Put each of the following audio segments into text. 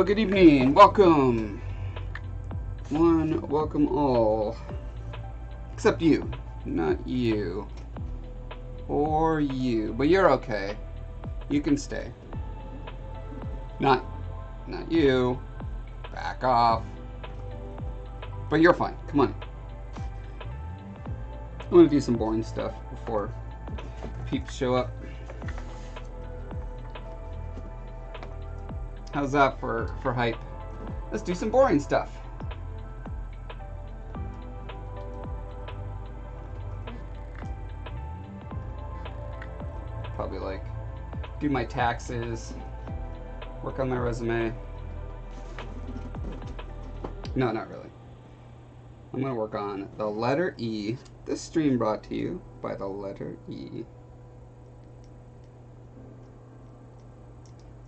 good evening. Welcome. Welcome all. Except you. Not you. Or you. But you're okay. You can stay. Not you. Back off. But you're fine. Come on. I'm gonna do some boring stuff before peeps show up. How's that for hype? Let's do some boring stuff. Probably like do my taxes, work on my resume. No, not really. I'm gonna work on the letter E. This stream brought to you by the letter E.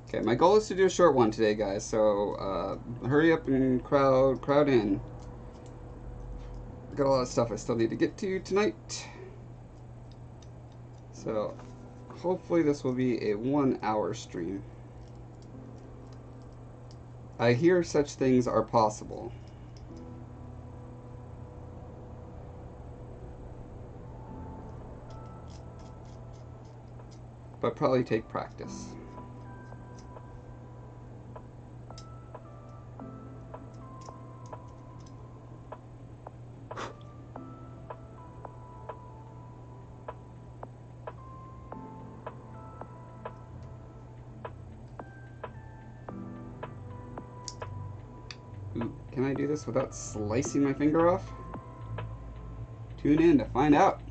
Okay, my goal is to do a short one today, guys, so hurry up and crowd in. Got a lot of stuff I still need to get to tonight. So, hopefully this will be a 1 hour stream. I hear such things are possible. But probably take practice. Ooh, can I do this without slicing my finger off? Tune in to find out.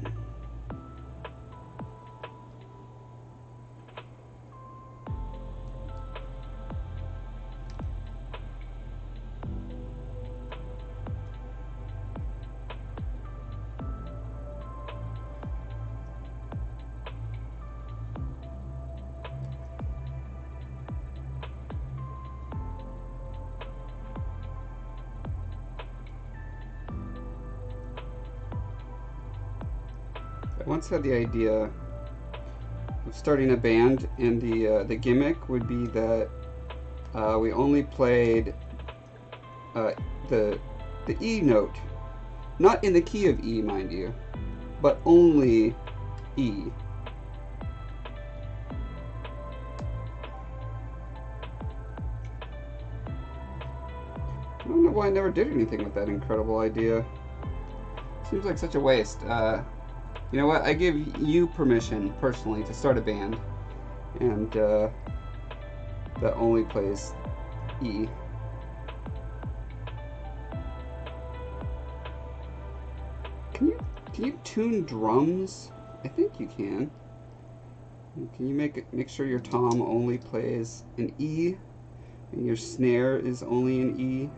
I once had the idea of starting a band, and the gimmick would be that we only played the E note, not in the key of E, mind you, but only E. I don't know why I never did anything with that incredible idea. Seems like such a waste. You know what? I give you permission, personally, to start a band, and that only plays E. Can you tune drums? I think you can. Can you make sure your tom only plays an E, and your snare is only an E?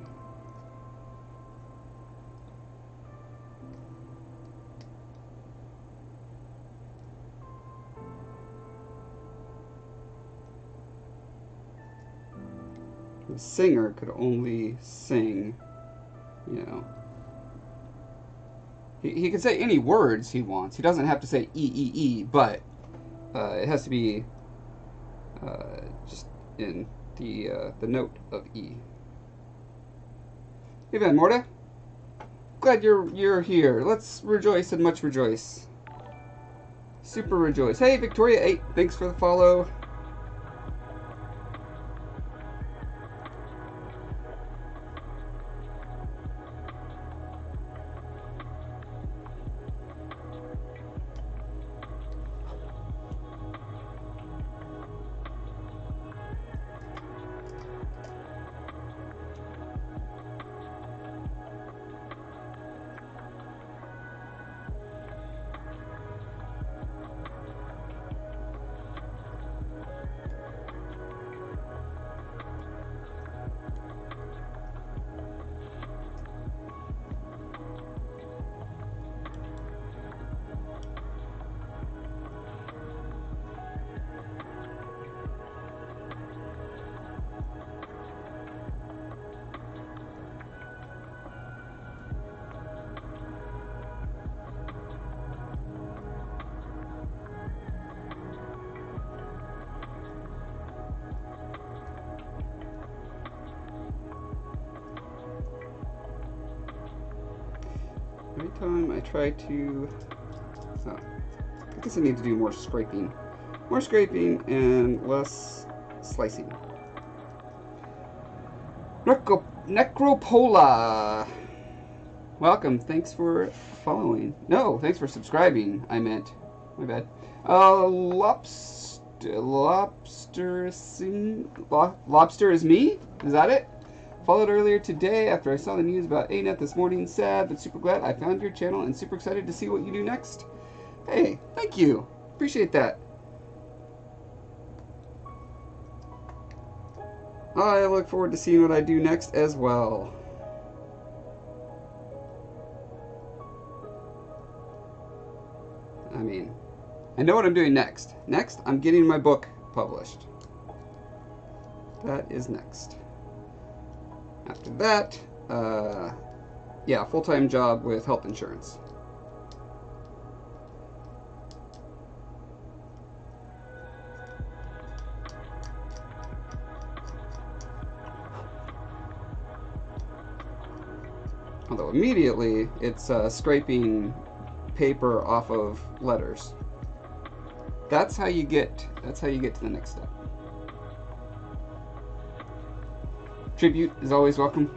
The singer could only sing, you know. He could say any words he wants. He doesn't have to say E, E, E, but it has to be just in the note of E. Hey, Van Morta. Glad you're here. Let's rejoice and much rejoice. Super rejoice. Hey, Victoria 8. Thanks for the follow. every time I try to... So, I guess I need to do more scraping. More scraping and less slicing. Necropola! Welcome, thanks for following. No, thanks for subscribing, I meant. My bad. Lobster is me? Is that it? Followed earlier today after I saw the news about ANET this morning. Sad, but super glad I found your channel and super excited to see what you do next. Hey, thank you. Appreciate that. I look forward to seeing what I do next as well. I mean, I know what I'm doing next. Next, I'm getting my book published. That is next. After that, yeah, full-time job with health insurance. Although immediately, it's scraping paper off of letters. That's how you get to the next step. Tribute is always welcome.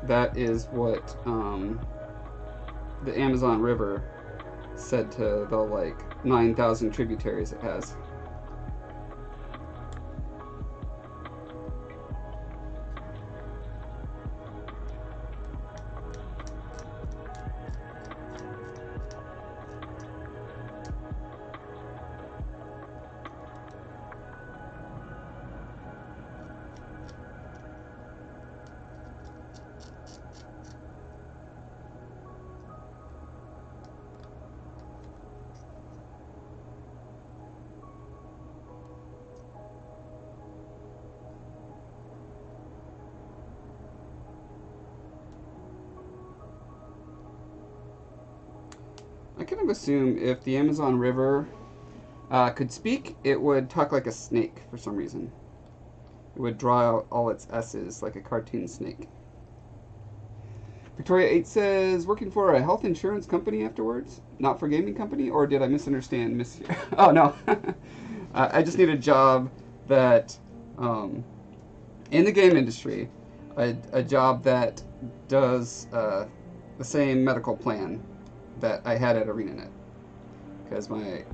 That is what the Amazon River said to the like 9,000 tributaries it has. I kind of assume if the Amazon River could speak, it would talk like a snake for some reason. It would draw out all its S's like a cartoon snake. Victoria 8 says, working for a health insurance company afterwards? Not for gaming company? Or did I misunderstand? Oh, no. I just need a job that, in the game industry, a job that does the same medical plan that I had at ArenaNet. Because my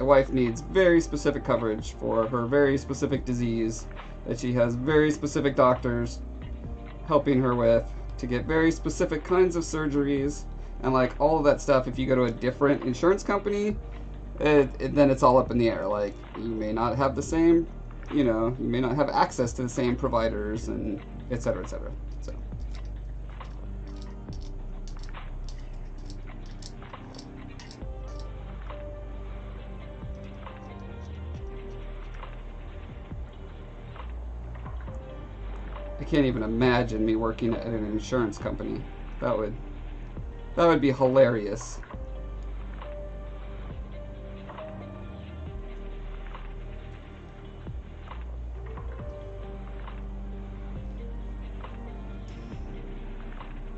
wife needs very specific coverage for her very specific disease that she has very specific doctors helping her with to get very specific kinds of surgeries and like all of that stuff. If you go to a different insurance company, then it's all up in the air. Like you may not have the same, you may not have access to the same providers and et cetera, et cetera. So. I can't even imagine me working at an insurance company. That would be hilarious.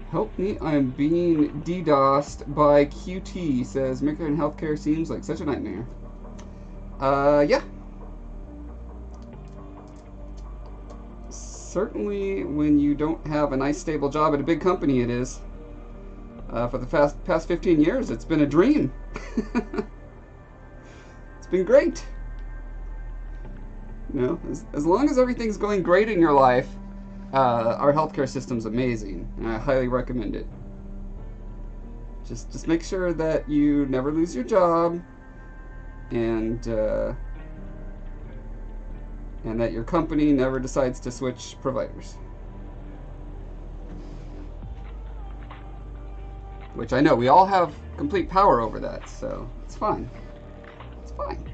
Help me, I'm being DDoSed by QT, says Maker in healthcare seems like such a nightmare. Yeah. Certainly when you don't have a nice stable job at a big company, it is. For the past 15 years, it's been a dream. It's been great. As long as everything's going great in your life, our healthcare system's amazing, and I highly recommend it. Just make sure that you never lose your job, and that your company never decides to switch providers. Which I know, we all have complete power over that, so it's fine. It's fine.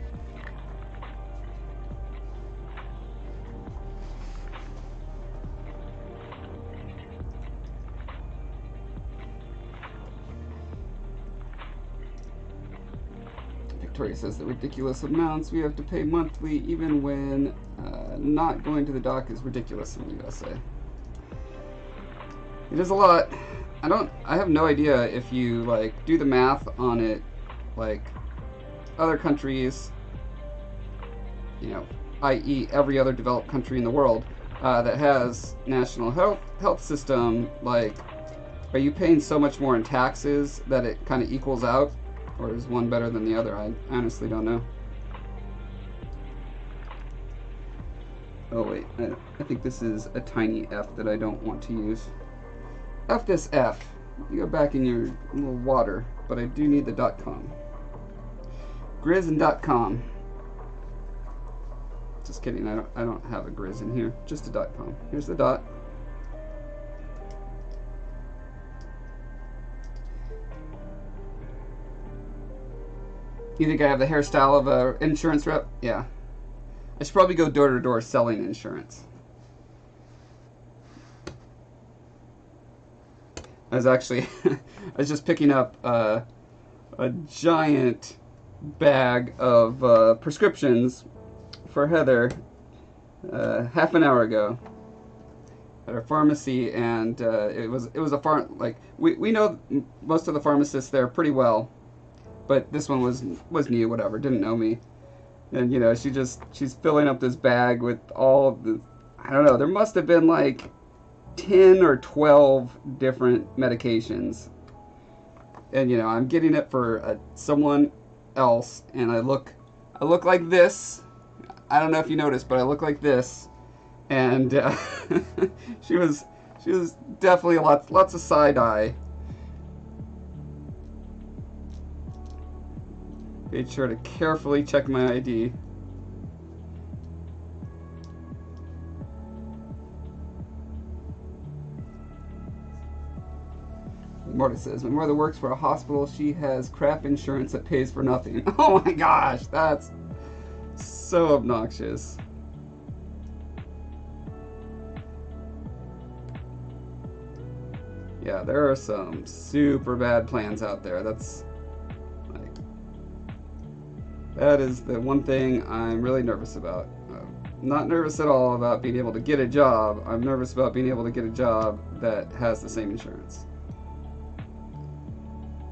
Tori says the ridiculous amounts we have to pay monthly, even when not going to the dock, is ridiculous in the USA. It is a lot. I have no idea if you like do the math on it, like other countries, you know, i.e. every other developed country in the world that has national health system, like, are you paying so much more in taxes that it kind of equals out? Or is one better than the other? I honestly don't know. Oh wait, I think this is a tiny F that I don't want to use. F this F. You go back in your little water, but I do need the .com. Grizz and .com. Just kidding, I don't have a Grizz in here, just a .com. Here's the dot. You think I have the hairstyle of an insurance rep? Yeah. I should probably go door to door selling insurance. I was actually, I was just picking up a giant bag of prescriptions for Heather half an hour ago at our pharmacy, and it was a like we know most of the pharmacists there pretty well, but this one was new, whatever, didn't know me, and you know she's filling up this bag with all the, I don't know, there must have been like 10 or 12 different medications, and you know I'm getting it for someone else, and I look like this. I don't know if you noticed, but I look like this, and she was definitely lots of side eye. Made sure to carefully check my ID. Marta says, my mother works for a hospital. She has crap insurance that pays for nothing. Oh my gosh, that's so obnoxious. Yeah, there are some super bad plans out there. That is the one thing I'm really nervous about. I'm not nervous at all about being able to get a job. I'm nervous about being able to get a job that has the same insurance.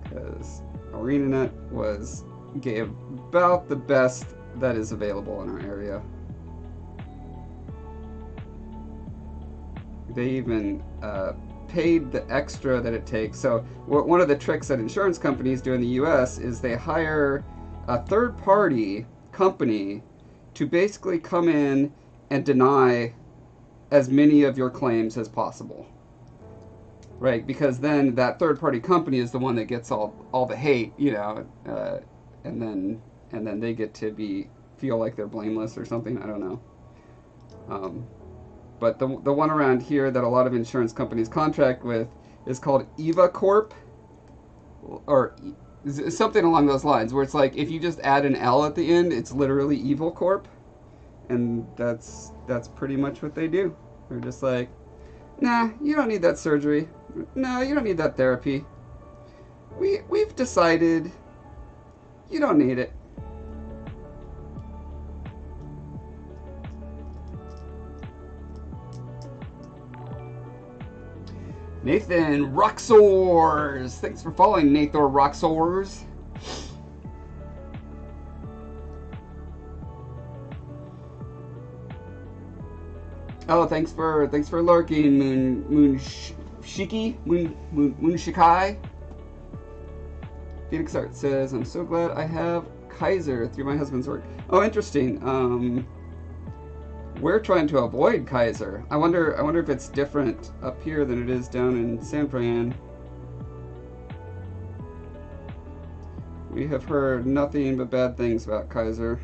Because ArenaNet gave about the best that is available in our area. They even paid the extra that it takes. So one of the tricks that insurance companies do in the US is they hire a third-party company to basically come in and deny as many of your claims as possible. Right? Because then that third-party company is the one that gets all the hate, you know, and then they get to feel like they're blameless or something. I don't know. But the one around here that a lot of insurance companies contract with is called Eva Corp, or something along those lines, where it's like if you just add an L at the end, it's literally Evil Corp, and that's pretty much what they do. They're just like, nah, you don't need that surgery. No, you don't need that therapy. We've decided you don't need it. Nathan Roxors. Thanks for following, Nathan Roxors. Oh, thanks for lurking, Moon Shikai. Phoenix Art says, I'm so glad I have Kaiser through my husband's work. Oh, interesting. We're trying to avoid Kaiser. I wonder if it's different up here than it is down in San Fran. We have heard nothing but bad things about Kaiser.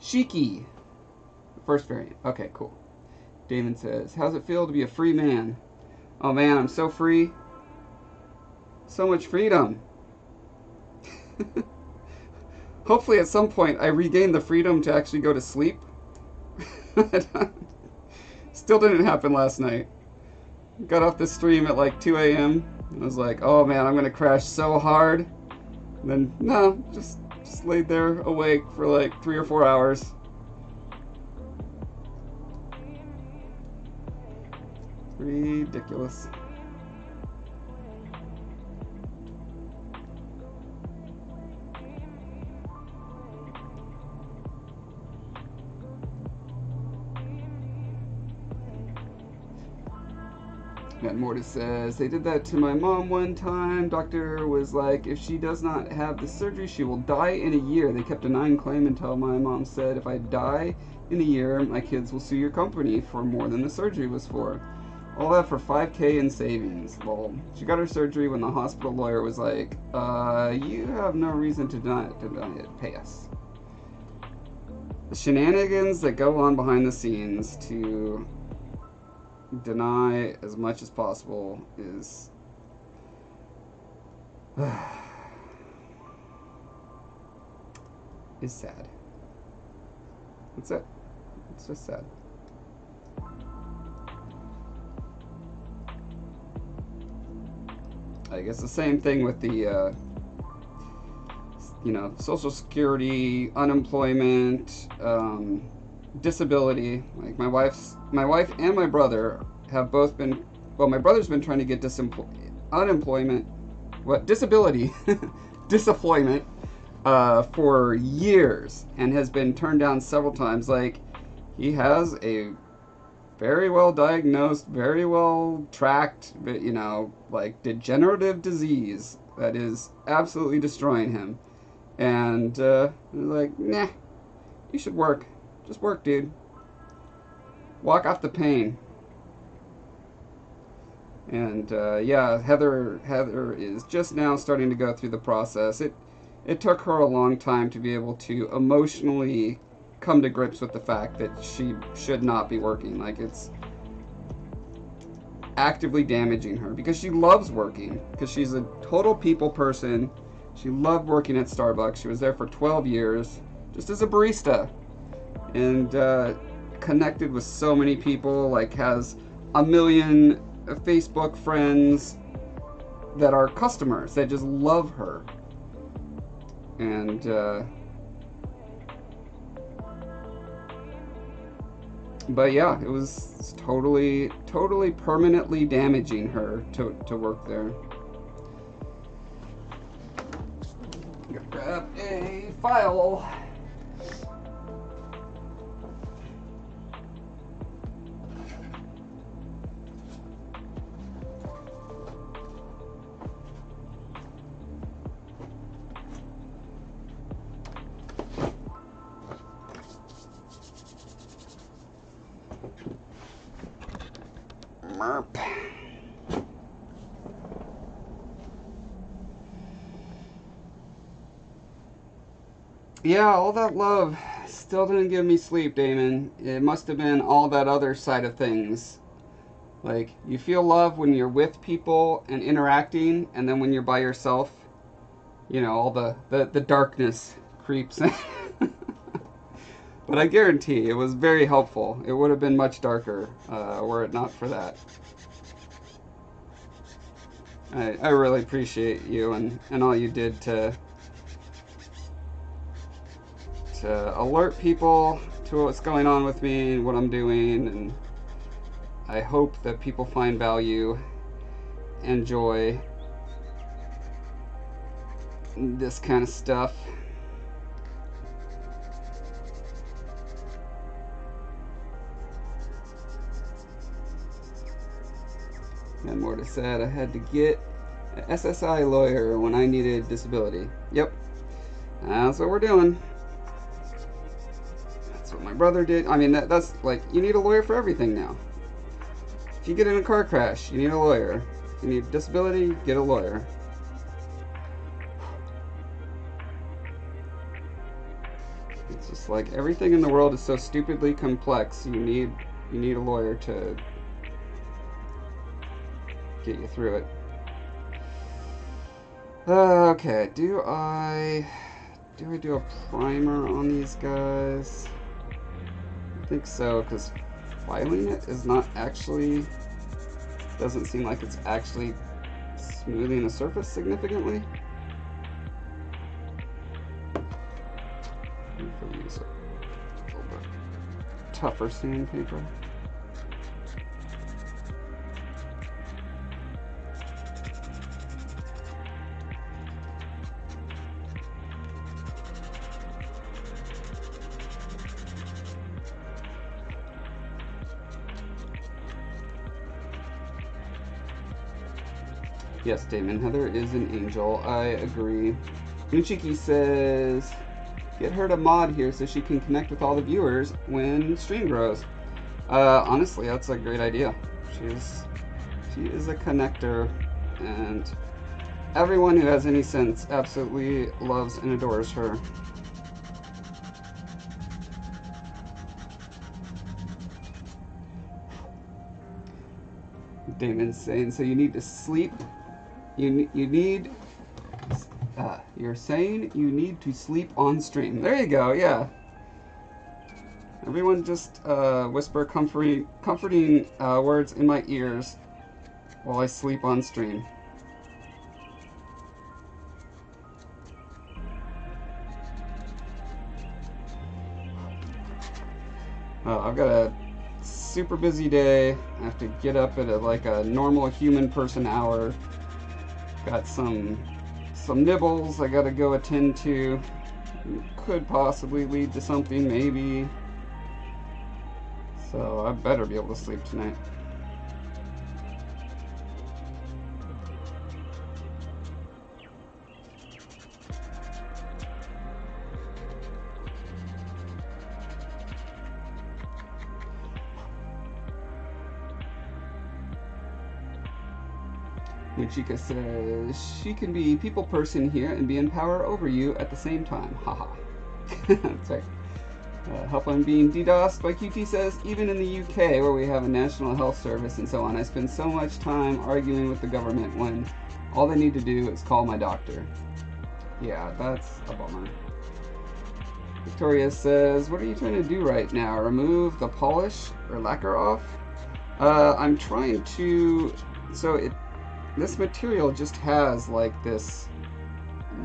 Shiki. First variant. Okay, cool. Damon says, how's it feel to be a free man? Oh man, I'm so free. So much freedom. Hopefully at some point I regain the freedom to actually go to sleep. Still didn't happen last night. Got off the stream at like 2 a.m. I was like, oh man, I'm gonna crash so hard. And then, no, just laid there awake for like 3 or 4 hours. Ridiculous. And Mortis says, they did that to my mom one time. Doctor was like, if she does not have the surgery, she will die in a year. They kept denying claim until my mom said, if I die in a year, my kids will sue your company for more than the surgery was for. All that for $5K in savings. Well, she got her surgery when the hospital lawyer was like, you have no reason to deny it. Pay us. The shenanigans that go on behind the scenes to deny as much as possible is sad. That's it. It's just sad. I guess the same thing with the Social Security, unemployment, disability. Like my wife and my brother have both been, well, my brother's been trying to get disemployment, disability, disemployment for years, and has been turned down several times. Like, he has a very well diagnosed, very well tracked, like degenerative disease that is absolutely destroying him. And like, nah, you should work. Just work, dude. Walk off the pain. And yeah, Heather is just now starting to go through the process. It took her a long time to be able to emotionally come to grips with the fact that she should not be working. Like, it's actively damaging her because she loves working, because she's a total people person. She loved working at Starbucks. She was there for 12 years just as a barista, and connected with so many people, like has 1 million Facebook friends that are customers that just love her. And but yeah, it was totally permanently damaging her to work there. I'm gonna grab a file. Merp. Yeah, all that love still didn't give me sleep, Damon. It must have been all that other side of things. Like, you feel love when you're with people and interacting, and then when you're by yourself, all the darkness creeps in. But I guarantee it was very helpful. It would have been much darker were it not for that. I really appreciate you and all you did to alert people to what's going on with me and what I'm doing, and I hope that people find value and joy in this kind of stuff. And Mortis said I had to get an SSI lawyer when I needed disability. Yep, that's what we're doing. That's what my brother did. I mean, that's like, you need a lawyer for everything now. If you get in a car crash, you need a lawyer. If you need disability, get a lawyer. It's just like everything in the world is so stupidly complex. You need a lawyer to get you through it. Okay, do I do a primer on these guys? I think so, because filing it is not actually, doesn't seem like it's actually smoothing the surface significantly. If we use a little bit tougher sandpaper. Yes, Damon, Heather is an angel. I agree. Nuchiki says, get her to mod here so she can connect with all the viewers when stream grows. Honestly, that's a great idea. She is a connector, and everyone who has any sense absolutely loves and adores her. Damon's saying, so you need to sleep. You're saying you need to sleep on stream. There you go, yeah. Everyone just whisper comforting words in my ears while I sleep on stream. I've got a super busy day. I have to get up at like a normal human person hour. Got some nibbles I gotta go attend to. Could possibly lead to something, maybe. So I better be able to sleep tonight. Michika says, she can be people person here and be in power over you at the same time. Haha. That's right. Help on being DDoSed by QT says, even in the UK where we have a national health service and so on, I spend so much time arguing with the government when all they need to do is call my doctor. Yeah, that's a bummer. Victoria says, what are you trying to do right now? Remove the polish or lacquer off? I'm trying to, this material just has like this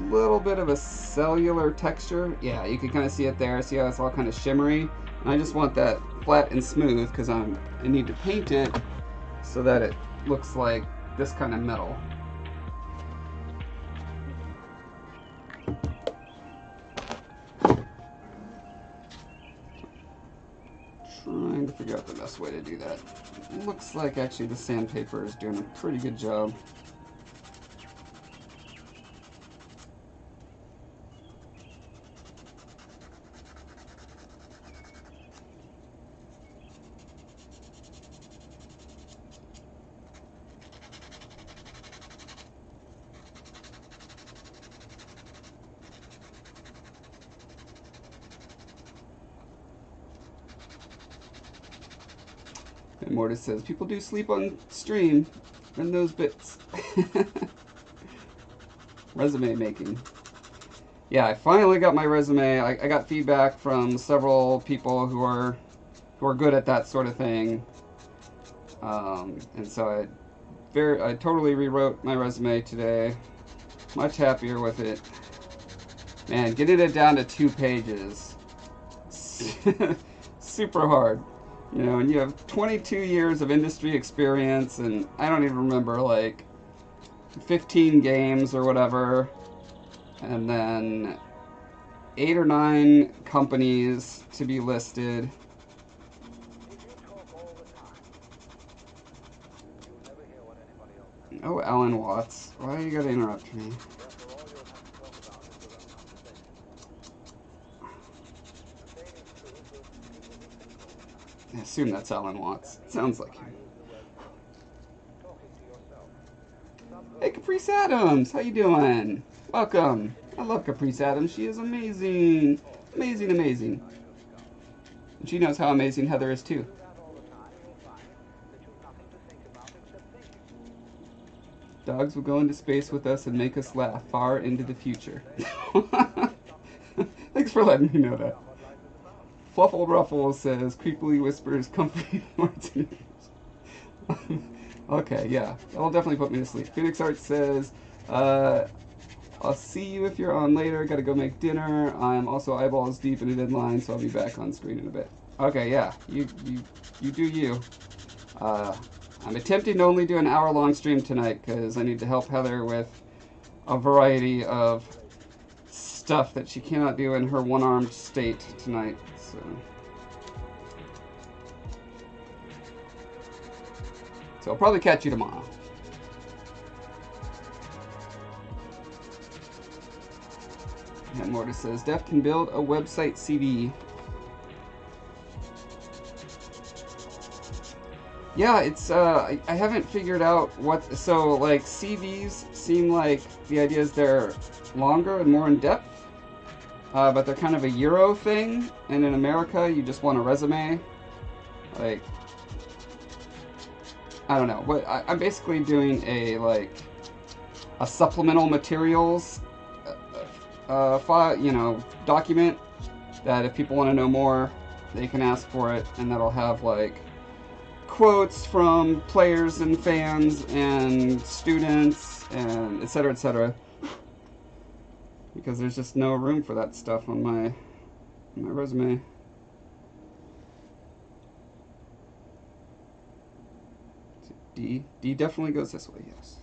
little bit of a cellular texture. Yeah, you can kind of see it there. See how it's all kind of shimmery? And I just want that flat and smooth because I need to paint it so that it looks like this kind of metal. Trying to figure out the best way to do that. It looks like actually the sandpaper is doing a pretty good job. And Mortis says, people do sleep on stream in those bits. Resume making. Yeah, I finally got my resume. I got feedback from several people who are good at that sort of thing. And so I totally rewrote my resume today. Much happier with it. Man, getting it down to 2 pages. Super hard. You know, and you have 22 years of industry experience, and I don't even remember, like, 15 games or whatever, and then 8 or 9 companies to be listed. Oh, Alan Watts, why you gotta interrupt me? I assume that's Alan Watts. Sounds like him. Hey, Caprice Adams, how you doing? Welcome. I love Caprice Adams. She is amazing. Amazing, amazing. And she knows how amazing Heather is, too. Dogs will go into space with us and make us laugh far into the future. Thanks for letting me know that. Fluffle Ruffle says, creepily whispers comforting words in your ears. Okay, yeah, that'll definitely put me to sleep. Phoenix Art says, I'll see you if you're on later. Gotta go make dinner. I'm also eyeballs deep in a deadline, so I'll be back on screen in a bit. Okay, yeah, you do you. I'm attempting to only do an hour-long stream tonight because I need to help Heather with a variety of stuff that she cannot do in her one-armed state tonight. So I'll probably catch you tomorrow. And Mortis says, Def can build a website CV. Yeah, it's, I haven't figured out what, so, like, CVs seem like the idea is they're longer and more in-depth, but they're kind of a Euro thing, and in America, you just want a resume. Like, I don't know, but I'm basically doing a supplemental materials file, document that if people want to know more, they can ask for it, and that'll have, like, quotes from players and fans and students and etc., etc. Because there's just no room for that stuff on my resume. D definitely goes this way, yes.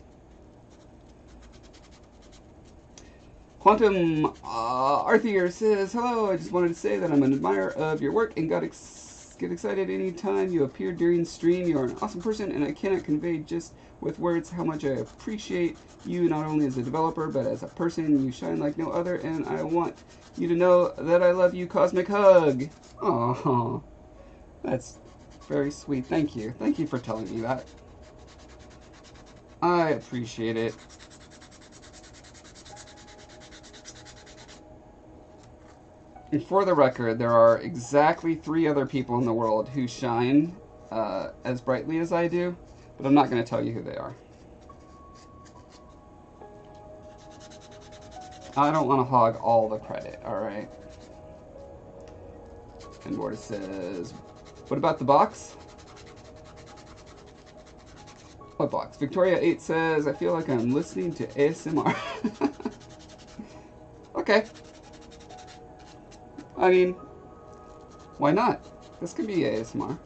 Quantum Arthur says, hello, I just wanted to say that I'm an admirer of your work and get excited anytime you appear during stream. You're an awesome person, and I cannot convey just with words how much I appreciate you, not only as a developer, but as a person. You shine like no other, and I want you to know that I love you. Cosmic hug. Aww. That's very sweet. Thank you. Thank you for telling me that. I appreciate it. And for the record, there are exactly 3 other people in the world who shine as brightly as I do, but I'm not going to tell you who they are. I don't want to hog all the credit, alright? And Mortis says, what about the box? What box? Victoria 8 says, I feel like I'm listening to ASMR. Okay. I mean, why not? This could be ASMR.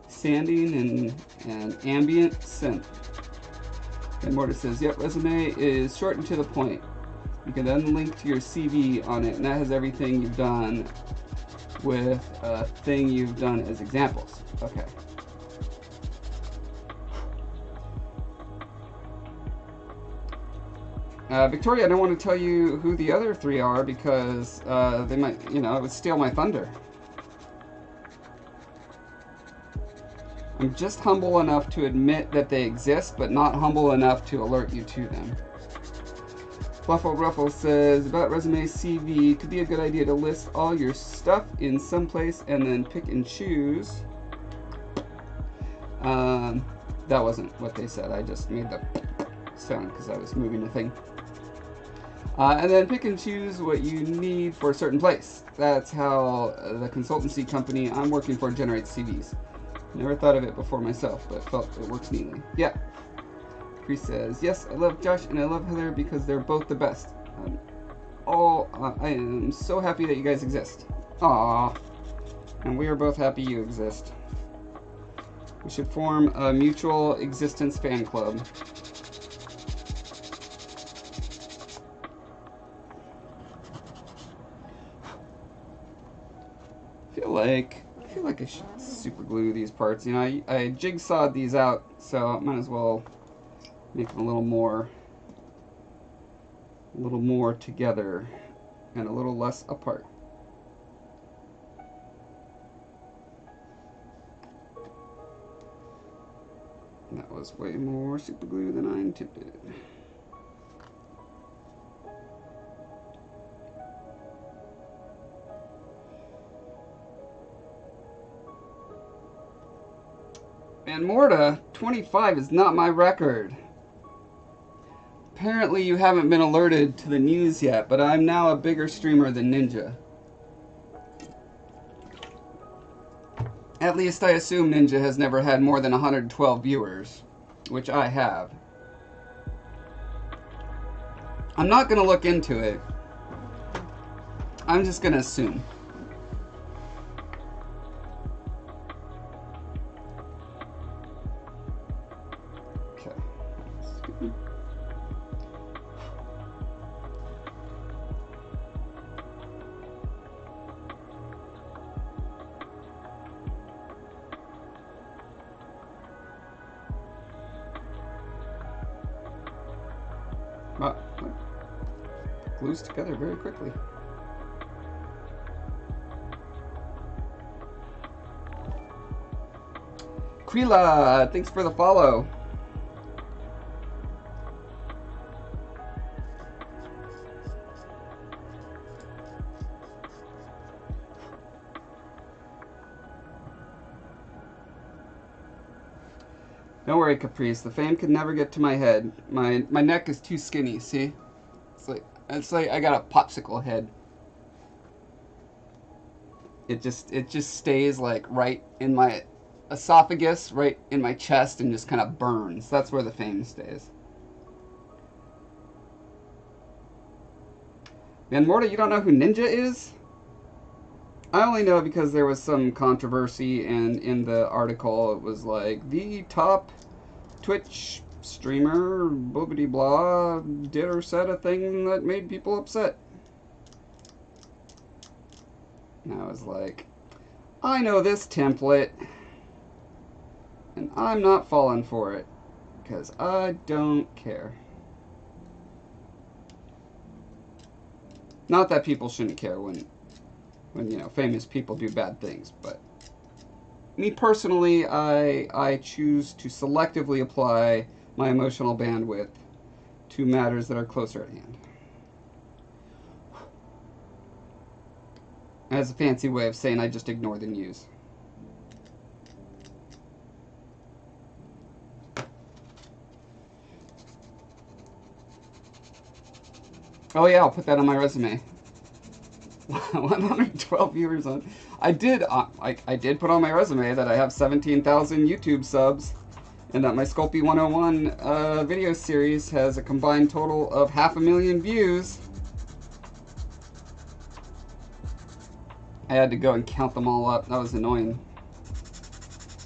Sanding and ambient synth. And Mortis says, yep, resume is short and to the point. You can then link to your CV on it, and that has everything you've done with a thing you've done as examples. Okay. Victoria, I don't want to tell you who the other 3 are because they might, it would steal my thunder. I'm just humble enough to admit that they exist, but not humble enough to alert you to them. Fluffle Ruffle says, about resume CV, could be a good idea to list all your stuff in some place and then pick and choose. That wasn't what they said. I just made the sound because I was moving the thing. And then pick and choose what you need for a certain place. That's how the consultancy company I'm working for generates CVs. Never thought of it before myself, but felt it works neatly. Yeah. Chris says, yes, I love Josh and I love Heather because they're both the best. I am so happy that you guys exist. Aww. And we are both happy you exist. We should form a mutual existence fan club. I feel like I should super glue these parts. I jigsawed these out, so I might as well make them a little more together and a little less apart. That was way more super glue than I intended. And Morta, 25 is not my record. Apparently you haven't been alerted to the news yet, but I'm now a bigger streamer than Ninja. At least I assume Ninja has never had more than 112 viewers, which I have. I'm not going to look into it. I'm just going to assume. Okay. Wow. Glues together very quickly. Krila, thanks for the follow. Don't worry, Caprice. The fame could never get to my head. My neck is too skinny. See, it's like I got a popsicle head. It just stays like right in my esophagus, right in my chest, and just kind of burns. That's where the fame stays. Man, Morta, you don't know who Ninja is? I only know because there was some controversy, and in the article it was like, the top Twitch streamer, boobity blah, did or said a thing that made people upset. And I was like, I know this template, and I'm not falling for it, because I don't care. Not that people shouldn't care when you know, famous people do bad things, but me personally, I choose to selectively apply my emotional bandwidth to matters that are closer at hand. As a fancy way of saying I just ignore the news. Oh yeah, I'll put that on my resume. 112 viewers on. I did put on my resume that I have 17,000 YouTube subs, and that my Sculpey 101 video series has a combined total of 500,000 views. I had to go and count them all up. That was annoying.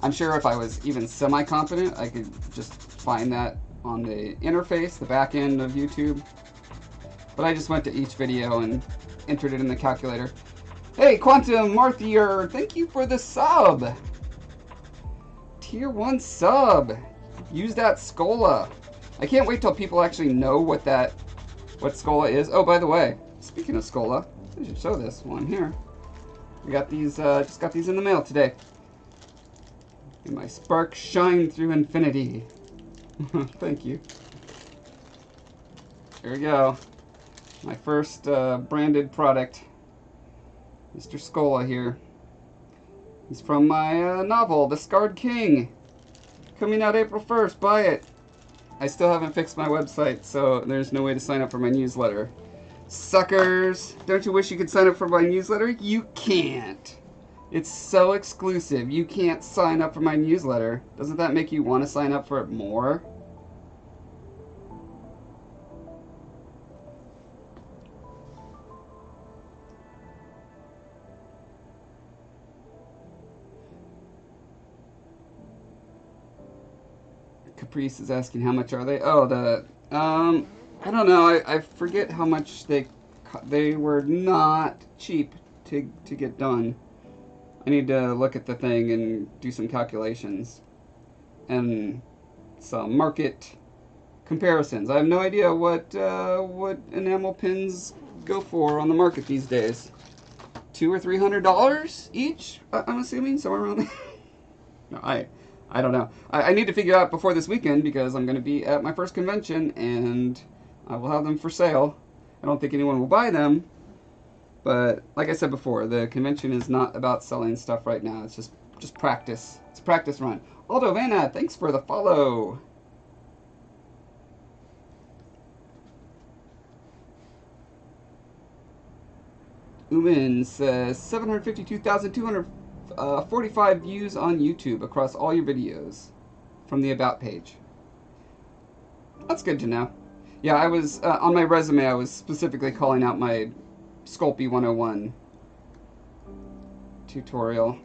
I'm sure if I was even semi-confident, I could just find that on the interface, the back end of YouTube. But I just went to each video and entered it in the calculator. Hey, Quantum Marthier, thank you for the sub. Tier 1 sub. Use that Scola. I can't wait till people actually know what Scola is. Oh, by the way, speaking of Scola, I should show this one here. We got these, just got these in the mail today. And my sparks shine through infinity. Thank you. Here we go. My first branded product. Mr. Scola here. He's from my novel, The Scarred King. Coming out April 1st. Buy it. I still haven't fixed my website, so there's no way to sign up for my newsletter. Suckers! Don't you wish you could sign up for my newsletter? You can't. It's so exclusive. You can't sign up for my newsletter. Doesn't that make you want to sign up for it more? Caprice is asking how much are they? Oh, I don't know. I forget how much they were not cheap to get done. I need to look at the thing and do some calculations and some market comparisons. I have no idea what enamel pins go for on the market these days. $200 or $300 each? I'm assuming somewhere around there. No, I don't know. I need to figure out before this weekend because I'm going to be at my first convention and I will have them for sale. I don't think anyone will buy them, but like I said before, the convention is not about selling stuff right now. It's just practice. It's a practice run. Aldo Vanna, thanks for the follow. Lumen says 752,245 views on YouTube across all your videos from the About page. That's good to know. Yeah, I was, on my resume, I was specifically calling out my Sculpey 101 tutorial.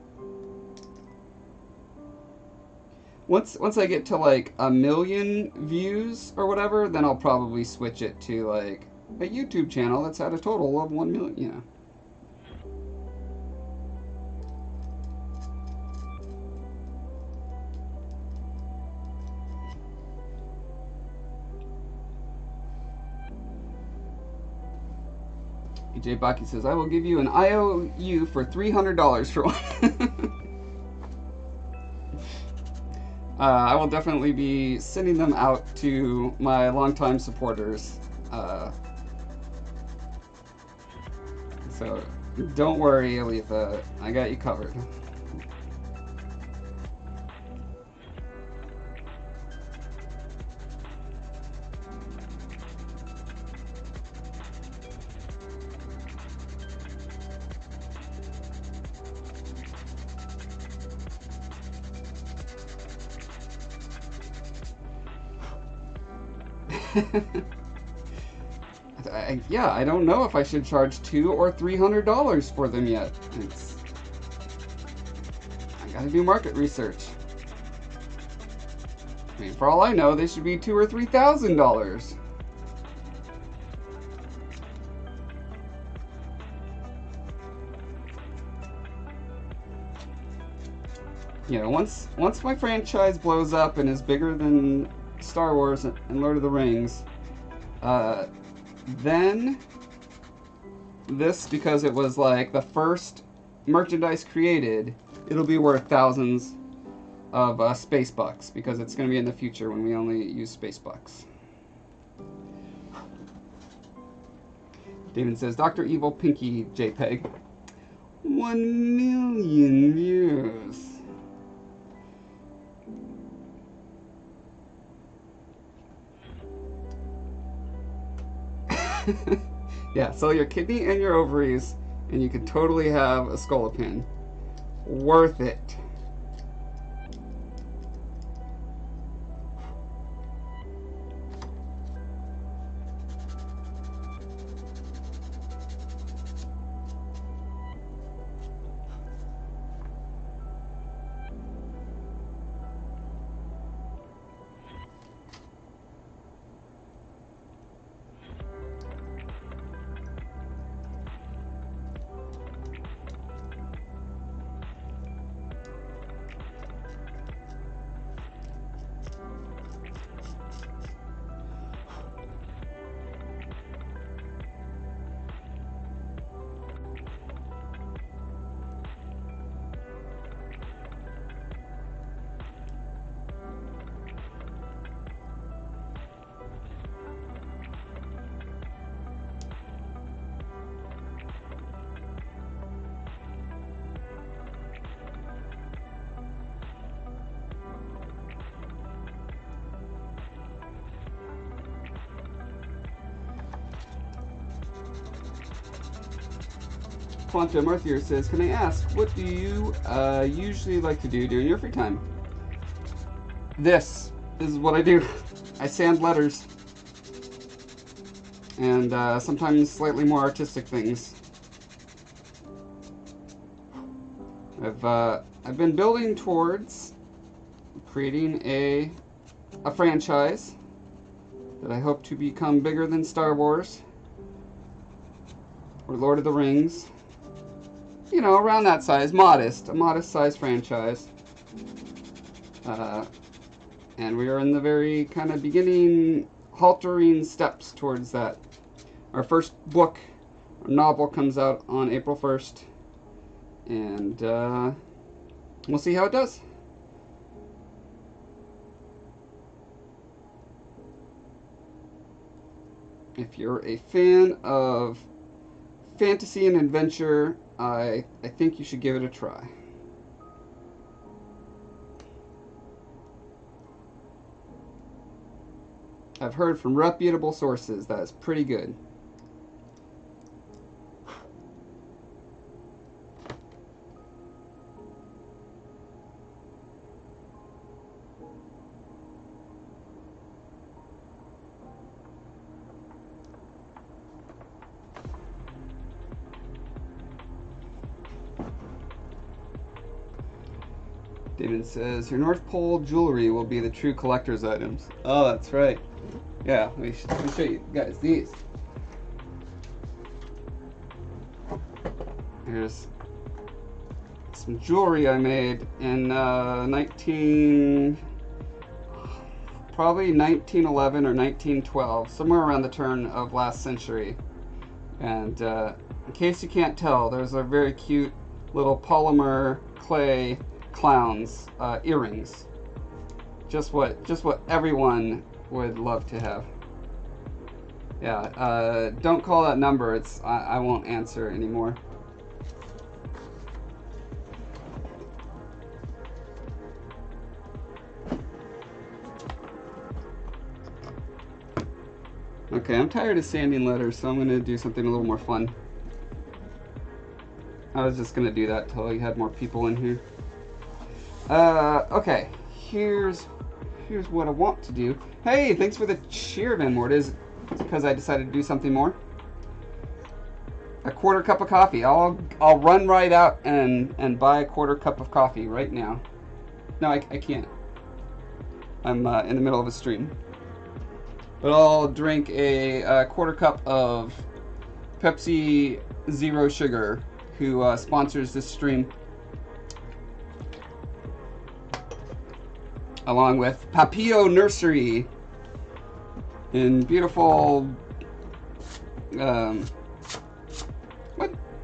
Once I get to like 1 million views or whatever, then I'll probably switch it to like a YouTube channel that's had a total of 1 million, you know. EJ Baki says, I will give you an IOU for $300 for one. I will definitely be sending them out to my longtime supporters. So don't worry, Aletha. I got you covered. Yeah, I don't know if I should charge $200 or $300 for them yet. I gotta do market research. I mean, for all I know, they should be $2,000 or $3,000. You know, once my franchise blows up and is bigger than Star Wars and Lord of the Rings, then this, because it was like the first merchandise created, it'll be worth thousands of space bucks, because it's going to be in the future when we only use space bucks. David says, Dr. Evil Pinky JPEG. 1 million views. Yeah, sell your kidney and your ovaries, and you can totally have a Scolopin. Worth it. Quantum Earthier says, can I ask, what do you usually like to do during your free time? This is what I do. I sand letters. And sometimes slightly more artistic things. I've been building towards creating a franchise that I hope to become bigger than Star Wars or Lord of the Rings. You know, around that size, a modest size franchise. And we are in the very kind of beginning, haltering steps towards that. Our first book, our novel, comes out on April 1st. And we'll see how it does. If you're a fan of fantasy and adventure, I think you should give it a try. I've heard from reputable sources that it's pretty good. David says, your North Pole jewelry will be the true collector's items. Oh, that's right. Yeah, let me show you guys these. Here's some jewelry I made in probably 1911 or 1912, somewhere around the turn of last century. And in case you can't tell, there's a very cute little polymer clay clowns earrings. Just what everyone would love to have. Yeah, don't call that number. I won't answer anymore. Okay, I'm tired of sanding letters, so I'm going to do something a little more fun. I was just going to do that till we had more people in here. Okay, here's what I want to do. Hey, thanks for the cheer, Van Mort. It's because I decided to do something more. A quarter cup of coffee. I'll run right out and buy a quarter cup of coffee right now. No, I can't. I'm in the middle of a stream. But I'll drink a quarter cup of Pepsi Zero Sugar, who sponsors this stream, along with Papillo Nursery in beautiful.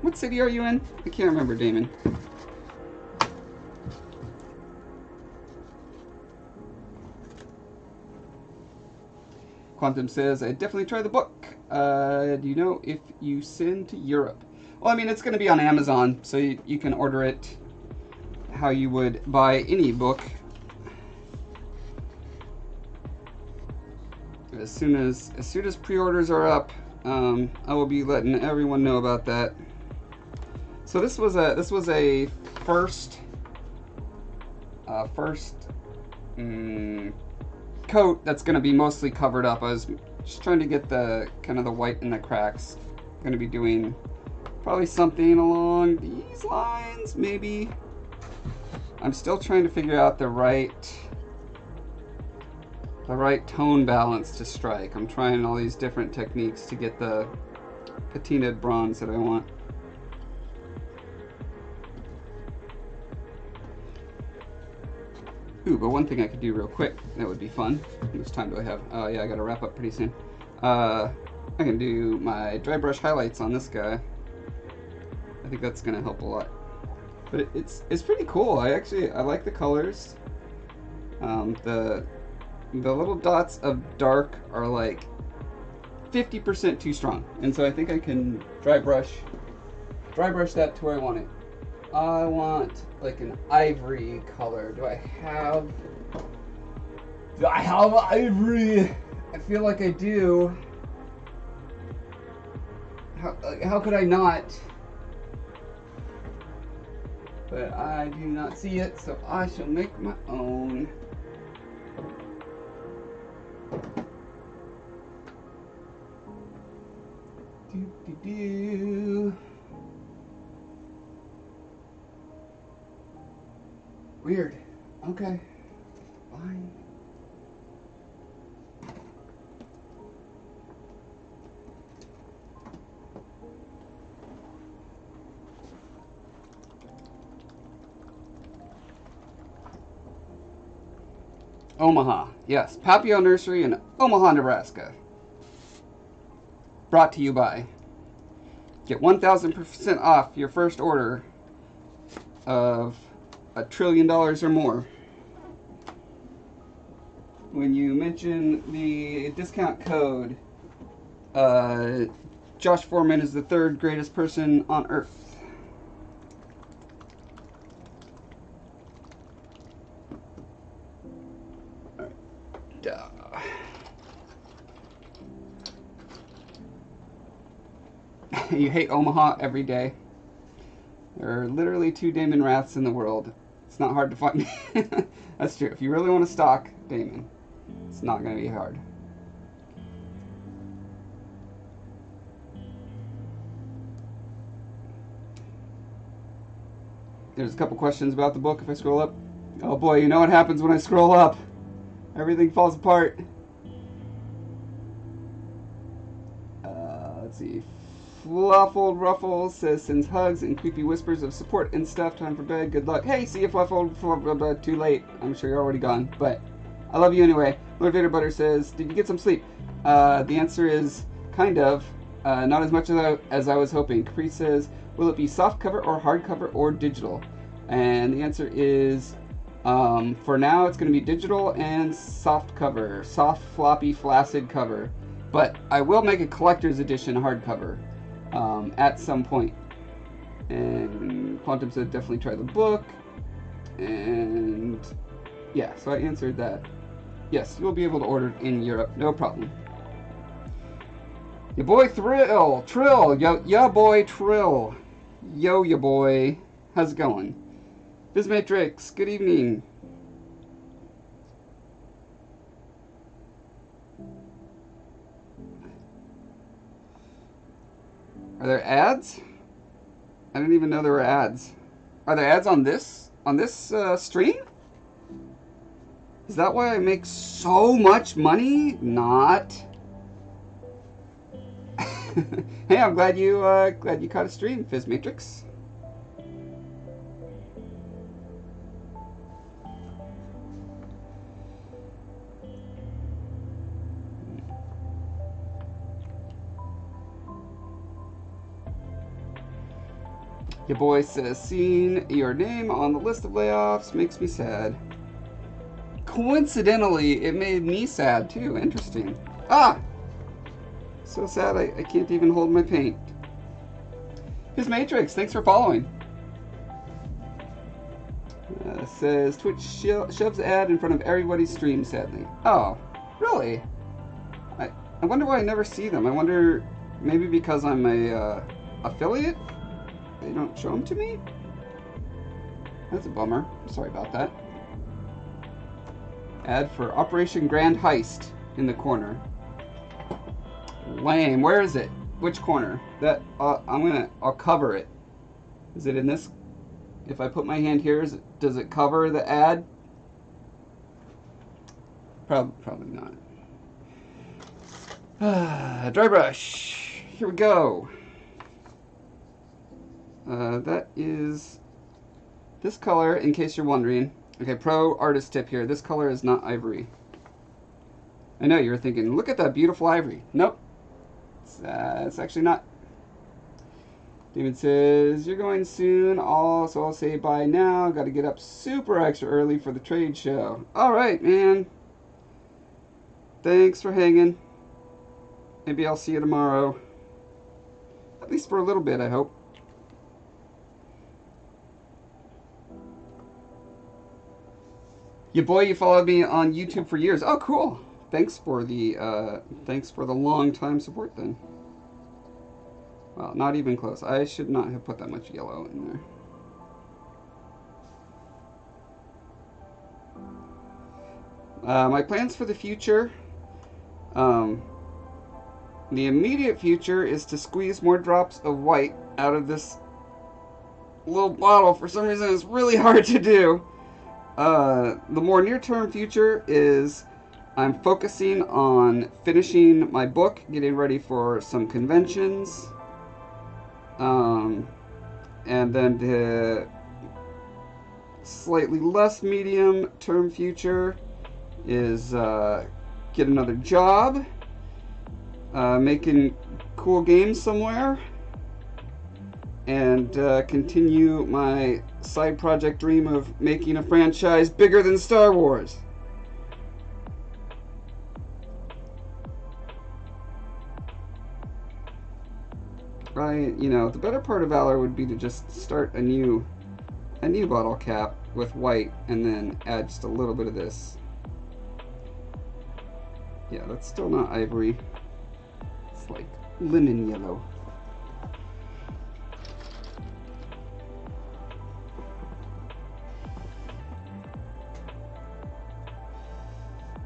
What city are you in? I can't remember, Damon. Quantum says, I definitely tried the book. Do you know if you send to Europe? Well, I mean, it's going to be on Amazon, so you can order it how you would buy any book. As soon as pre-orders are up, I will be letting everyone know about that. So this was a first coat that's going to be mostly covered up. I was just trying to get the kind of the white in the cracks. Going to be doing probably something along these lines, maybe. I'm still trying to figure out the right tone balance to strike. I'm trying all these different techniques to get the patinaed bronze that I want. Ooh, but one thing I could do real quick that would be fun. How much time do I have? Oh yeah, I gotta wrap up pretty soon. I can do my dry brush highlights on this guy. I think that's gonna help a lot. But it's pretty cool. I like the colors. The little dots of dark are like 50% too strong, and so I think I can dry brush that to where I want it. I want like an ivory color. Do I have ivory? I feel like I do. How could I not? But I do not see it, so I shall make my own. Do. Weird. Okay. Fine. Omaha. Yes. Papillo Nursery in Omaha, Nebraska. Brought to you by. Get 1,000% off your first order of $1 trillion or more when you mention the discount code. Josh Foreman is the third greatest person on earth. You hate Omaha every day. There are literally 2 Damon Raths in the world. It's not hard to find. That's true. If you really want to stalk Damon, it's not going to be hard. There's a couple questions about the book if I scroll up. Oh boy, you know what happens when I scroll up. Everything falls apart. Let's see. Fluffled Ruffles says sends hugs and creepy whispers of support and stuff. Time for bed. Good luck. Hey, see you, Fluffled. Too late. I'm sure you're already gone, but I love you anyway. Lord Vader Butter says, did you get some sleep? The answer is kind of. Not as much as I was hoping. Capri says, will it be soft cover or hard cover or digital? And the answer is, for now it's going to be digital and soft cover. Soft, floppy, flaccid cover. But I will make a collector's edition hardcover at some point. And Quantum said definitely try the book. And yeah, so I answered that. Yes, you'll be able to order it in Europe, no problem. Your boy Trill, yo boy Trill. Yo, ya boy. How's it going? Bizmatrix, good evening. Are there ads? I didn't even know there were ads. Are there ads on this stream? Is that why I make so much money? Not. Hey, I'm glad you caught a stream, Fizzmatrix. Your boy says, seeing your name on the list of layoffs makes me sad. Coincidentally, it made me sad too. Interesting. Ah! So sad I can't even hold my paint. His Matrix, thanks for following. Says, Twitch shoves ad in front of everybody's stream, sadly. Oh, really? I wonder why I never see them. I wonder, maybe because I'm a affiliate? They don't show them to me? That's a bummer. Sorry about that. Ad for Operation Grand Heist in the corner. Lame. Where is it? Which corner? That I'll cover it. Is it in this? If I put my hand here, does it cover the ad? Probably not. Dry brush. Here we go. That is this color, in case you're wondering. Okay, pro artist tip here. This color is not ivory. I know you were thinking, look at that beautiful ivory. Nope. It's actually not. David says, you're going soon, so I'll say bye now. Got to get up super extra early for the trade show. All right, man. Thanks for hanging. Maybe I'll see you tomorrow. At least for a little bit, I hope. Your boy, you followed me on YouTube for years. Oh, cool. Thanks for the long time support then. Well, not even close. I should not have put that much yellow in there. My plans for the future. The immediate future is to squeeze more drops of white out of this little bottle. For some reason, it's really hard to do. The more near-term future is I'm focusing on finishing my book, getting ready for some conventions, and then the slightly less medium-term future is get another job, making cool games somewhere, and continue my side project dream of making a franchise bigger than Star Wars. The better part of Valor would be to just start a new bottle cap with white and then add just a little bit of this. Yeah, that's still not ivory. It's like lemon yellow.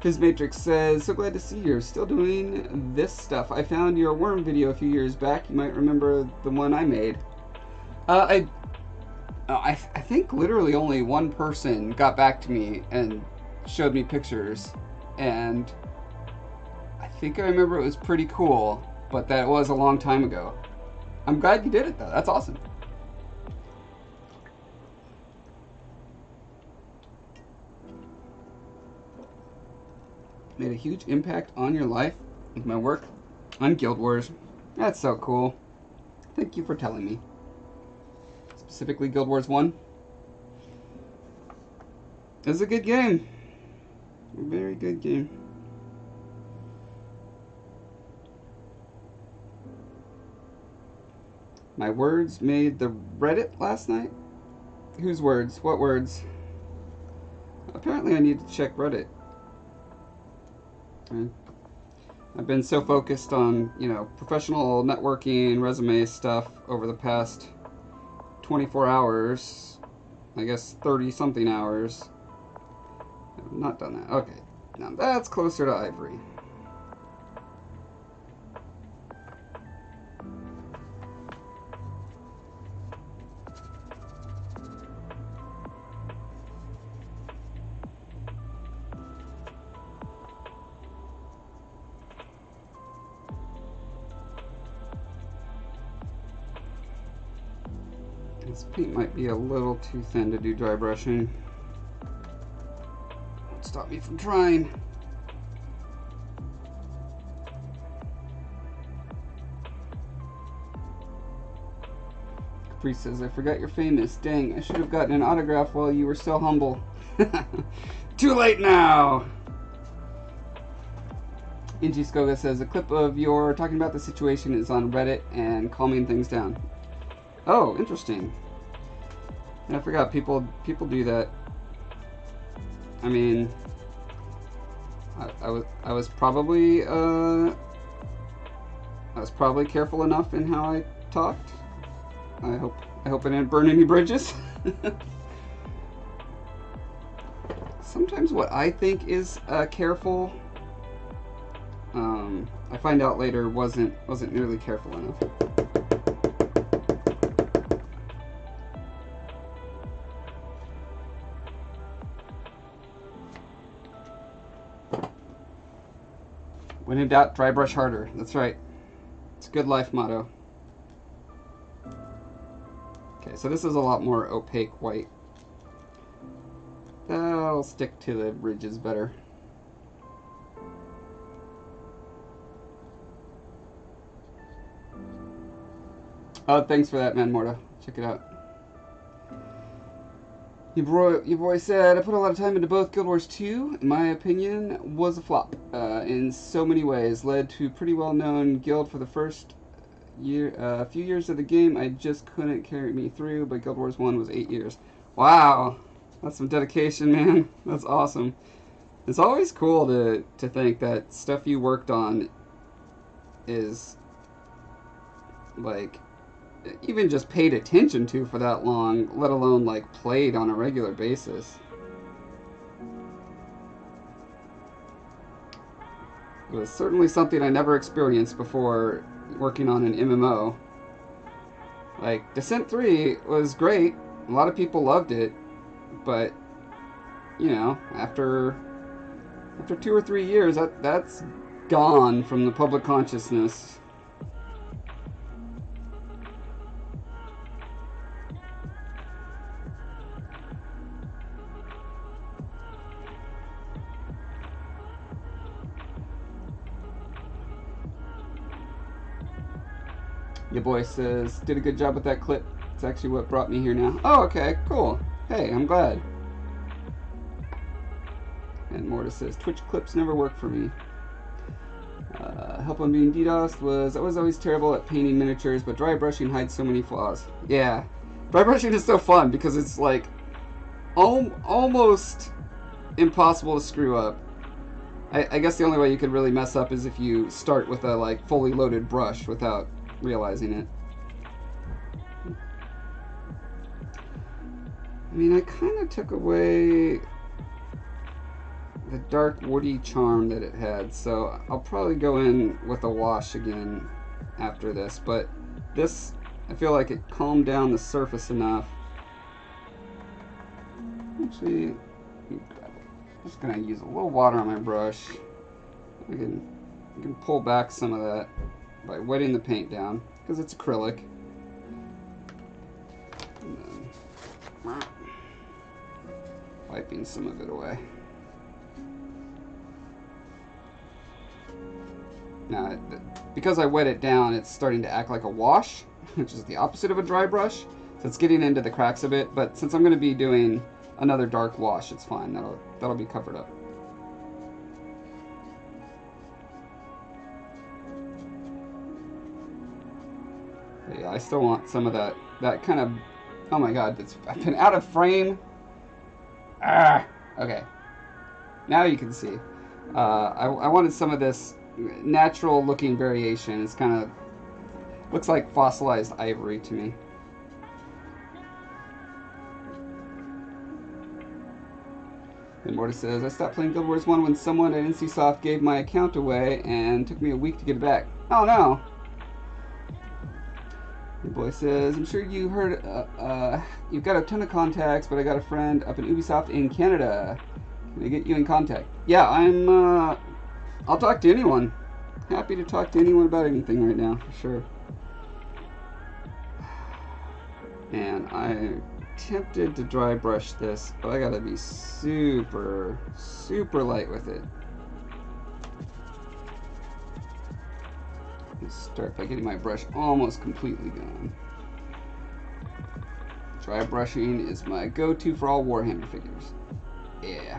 His Matrix says, so glad to see you're still doing this stuff. I found your worm video a few years back. You might remember the one I made. I think literally only one person got back to me and showed me pictures, and I think I remember it was pretty cool, but that was a long time ago. I'm glad you did it though. That's awesome. Made a huge impact on your life with my work on Guild Wars. That's so cool. Thank you for telling me. Specifically Guild Wars 1. It's a good game. A very good game. My words made the Reddit last night? Whose words? What words? Apparently I need to check Reddit. I've been so focused on, you know, professional networking, resume stuff over the past 24 hours. I guess 30-something hours. I've not done that. Okay. Now that's closer to Ivory. This paint might be a little too thin to do dry brushing. Won't stop me from trying. Capri says, I forgot you're famous. Dang, I should have gotten an autograph while you were so humble. Too late now! Inji Skoga says, a clip of your talking about the situation is on Reddit and calming things down. Oh, interesting. I forgot people do that. I mean, I was probably careful enough in how I talked. I hope I didn't burn any bridges. Sometimes what I think is careful, I find out later wasn't nearly careful enough. When in doubt, dry brush harder. That's right. It's a good life motto. Okay, so this is a lot more opaque white. That'll stick to the ridges better. Oh, thanks for that, man, Morta. Check it out. Your boy said, I put a lot of time into both Guild Wars 2. In my opinion, was a flop in so many ways. Led to a pretty well-known guild for the first few years of the game. I just couldn't carry me through, but Guild Wars 1 was 8 years. Wow, that's some dedication, man. That's awesome. It's always cool to think that stuff you worked on is, like, even just paid attention to for that long, let alone like played on a regular basis. It was certainly something I never experienced before working on an MMO. Like, Descent 3 was great, a lot of people loved it, but, you know, after 2 or 3 years, that's gone from the public consciousness. Your boy says, did a good job with that clip. It's actually what brought me here now. Oh, okay, cool. Hey, I'm glad. And Morta says, Twitch clips never work for me. Help on being DDoSed was, I was always terrible at painting miniatures, but dry brushing hides so many flaws. Yeah, dry brushing is so fun because it's like almost impossible to screw up. I guess the only way you could really mess up is if you start with a like fully loaded brush without realizing it. I mean, I kind of took away the dark woody charm that it had, so I'll probably go in with a wash again after this, but this, I feel like it calmed down the surface enough Actually, I'm just gonna use a little water on my brush. I can pull back some of that by wetting the paint down because it's acrylic. And then wiping some of it away. Now, because I wet it down, it's starting to act like a wash, which is the opposite of a dry brush. So it's getting into the cracks a bit, but since I'm going to be doing another dark wash, it's fine. That'll be covered up. But yeah, I still want some of that kind of, oh my god, I've been out of frame. Ah, okay. Now you can see. I wanted some of this natural looking variation. It's kind of looks like fossilized ivory to me. And Mortis says, I stopped playing Guild Wars 1 when someone at NCSoft gave my account away and took me a week to get it back. Oh no! The boy says, I'm sure you heard, you've got a ton of contacts, but I got a friend up in Ubisoft in Canada. Can I get you in contact? Yeah, I'll talk to anyone. Happy to talk to anyone about anything right now, for sure. And I'm tempted to dry brush this, but I gotta be super, super light with it. Let's start by getting my brush almost completely gone. Dry brushing is my go-to for all Warhammer figures. Yeah.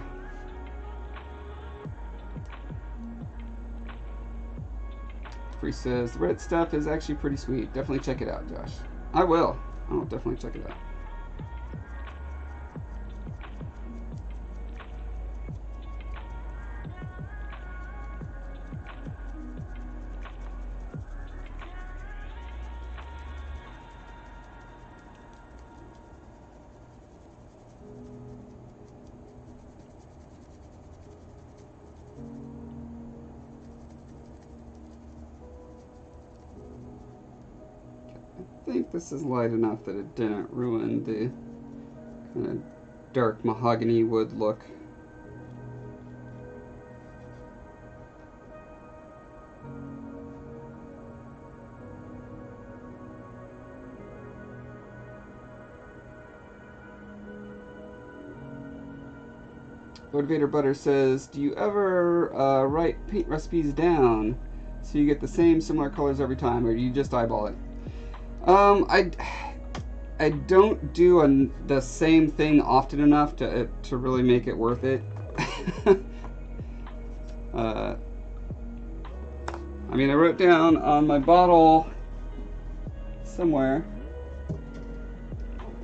Free says, the Reddit stuff is actually pretty sweet. Definitely check it out, Josh. I will. I'll definitely check it out. I think this is light enough that it didn't ruin the kind of dark mahogany wood look. Motivator Butter says, do you ever write paint recipes down so you get the same similar colors every time, or do you just eyeball it? I don't do the same thing often enough to really make it worth it. I mean, I wrote down on my bottle somewhere,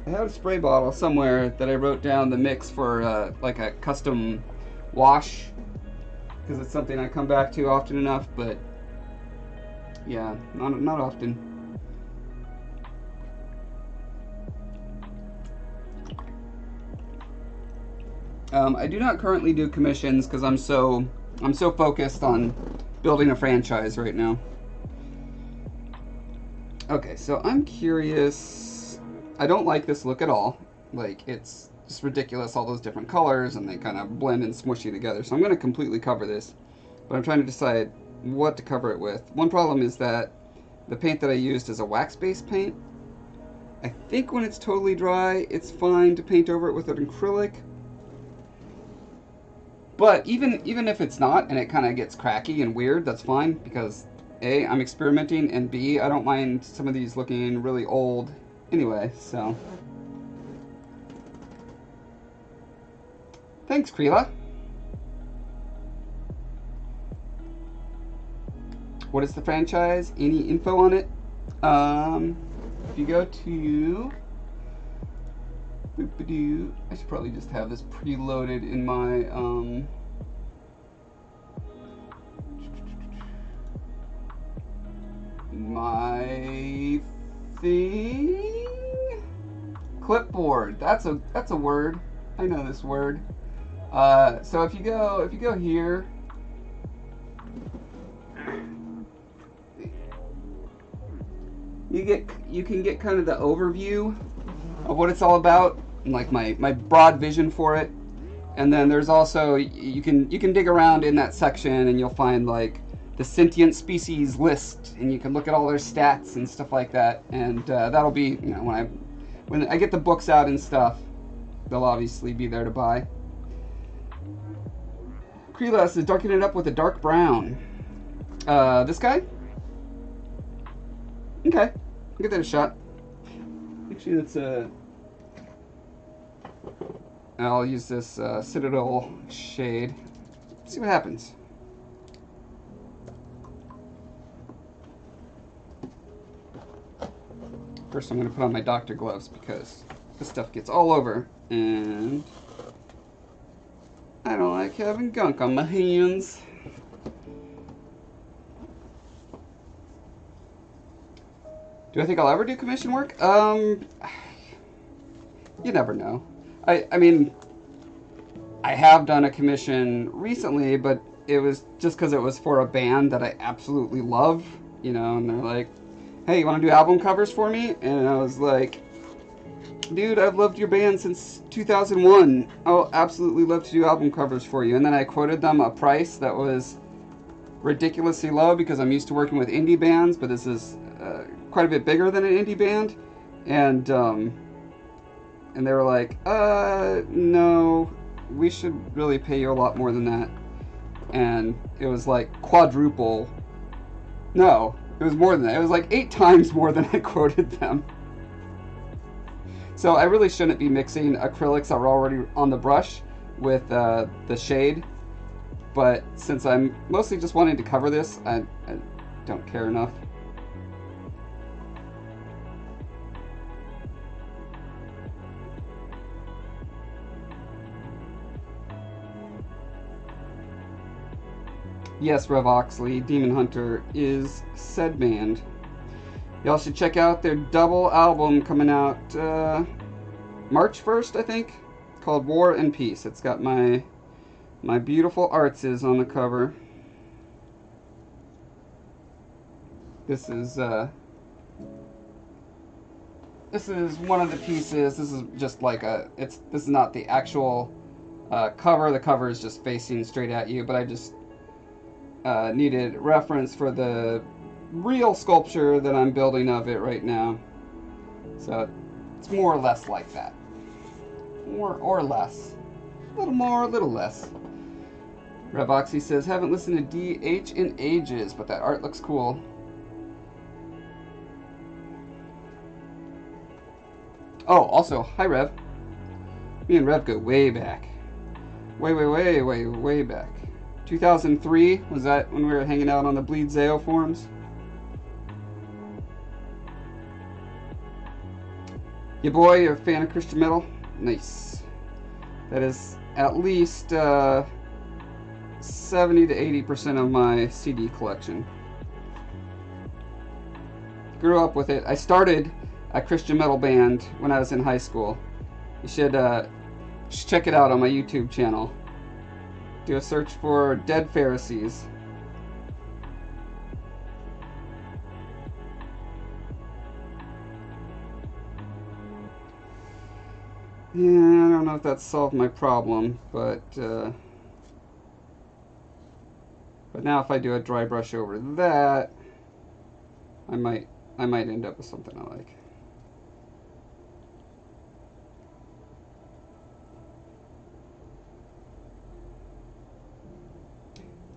I have a spray bottle somewhere that I wrote down the mix for like a custom wash, because it's something I come back to often enough, but yeah, not often. I do not currently do commissions because I'm so focused on building a franchise right now. Okay, so I'm curious. I don't like this look at all. Like, it's just ridiculous, all those different colors, and they kind of blend and smushy together. So I'm going to completely cover this, but I'm trying to decide what to cover it with. One problem is that the paint that I used is a wax-based paint. I think when it's totally dry, it's fine to paint over it with an acrylic. But even if it's not, and it kind of gets cracky and weird, that's fine, because A, I'm experimenting, and B, I don't mind some of these looking really old anyway, so. Thanks, Kreela. What is the franchise? Any info on it? If you go to... I should probably just have this preloaded in my thing. Clipboard. That's a word. I know this word. So if you go here, you can get kind of the overview of what it's all about. and like my broad vision for it. And then there's also, you can dig around in that section and you'll find like the sentient species list, and you can look at all their stats and stuff like that. And that'll be, you know, when I get the books out and stuff, they'll obviously be there to buy. Krelas is darkening it up with a dark brown. This guy? Okay, I'll give that a shot. Actually, that's I'll use this Citadel shade. See what happens. First, I'm going to put on my doctor gloves because this stuff gets all over, and I don't like having gunk on my hands. Do I think I'll ever do commission work? You never know. I mean, I have done a commission recently, but it was just because it was for a band that I absolutely love, you know, and they're like, hey, you want to do album covers for me? And I was like, dude, I've loved your band since 2001. I'll absolutely love to do album covers for you. And then I quoted them a price that was ridiculously low because I'm used to working with indie bands, but this is quite a bit bigger than an indie band. And they were like, no, we should really pay you a lot more than that. And it was like quadruple. No, it was more than that. It was like 8 times more than I quoted them. So I really shouldn't be mixing acrylics that are already on the brush with the shade. But since I'm mostly just wanting to cover this, I don't care enough. Yes, Rev Oxley, Demon Hunter is said band. Y'all should check out their double album coming out March 1st, I think, called War and Peace. It's got my beautiful artses on the cover. This is one of the pieces. This is just like this is not the actual cover. The cover is just facing straight at you, but I just needed reference for the real sculpture that I'm building of it right now. So it's more or less like that. More or less. A little more, a little less. Revoxy says, haven't listened to DH in ages, but that art looks cool. Oh, also, hi Rev. Me and Rev go way back. Way back. 2003, was that when we were hanging out on the Bleed Zao forums? Yeah, boy, you're a fan of Christian metal? Nice. That is at least 70 to 80% of my CD collection. Grew up with it. I started a Christian metal band when I was in high school. You should check it out on my YouTube channel. Do a search for Dead Pharisees. Yeah, I don't know if that solved my problem, but now if I do a dry brush over that, I might end up with something I like.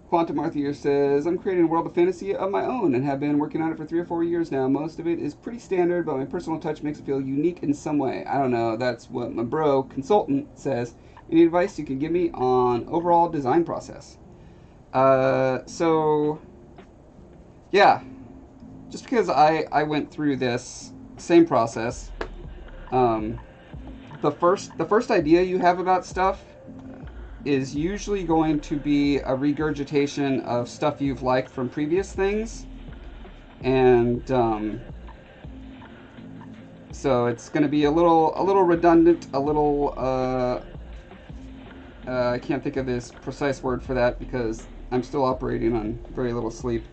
Quantum Arthur says, I'm creating a world of fantasy of my own and have been working on it for 3 or 4 years now. Most of it is pretty standard, but my personal touch makes it feel unique in some way. I don't know, that's what my bro consultant says. Any advice you can give me on overall design process? So, yeah, just because I went through this same process, the first idea you have about stuff is usually going to be a regurgitation of stuff you've liked from previous things, and so it's going to be a little redundant, a little I can't think of this precise word for that because I'm still operating on very little sleep.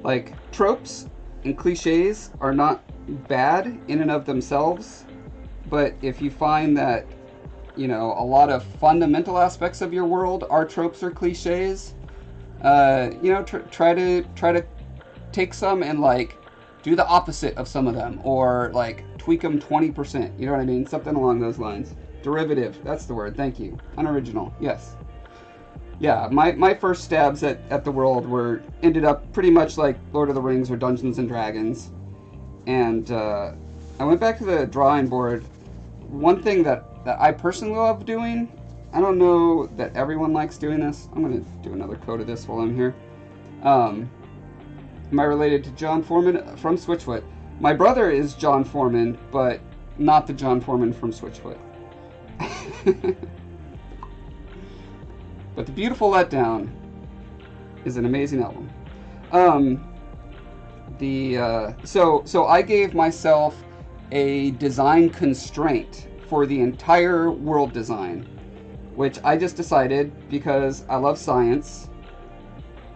Like tropes and cliches are not bad in and of themselves, but if you find that, you know, a lot of fundamental aspects of your world are tropes or cliches, you know, try to take some and like do the opposite of some of them, or like tweak them 20%. You know what I mean? Something along those lines. Derivative. That's the word. Thank you. Unoriginal. Yes. Yeah, my first stabs at the world ended up pretty much like Lord of the Rings or Dungeons and Dragons. And I went back to the drawing board. One thing that I personally love doing, I don't know that everyone likes doing this. I'm going to do another coat of this while I'm here. Am I related to John Foreman from Switchfoot? My brother is John Foreman, but not the John Foreman from Switchfoot. But The Beautiful Letdown is an amazing album. So I gave myself a design constraint for the entire world design, which I just decided because I love science.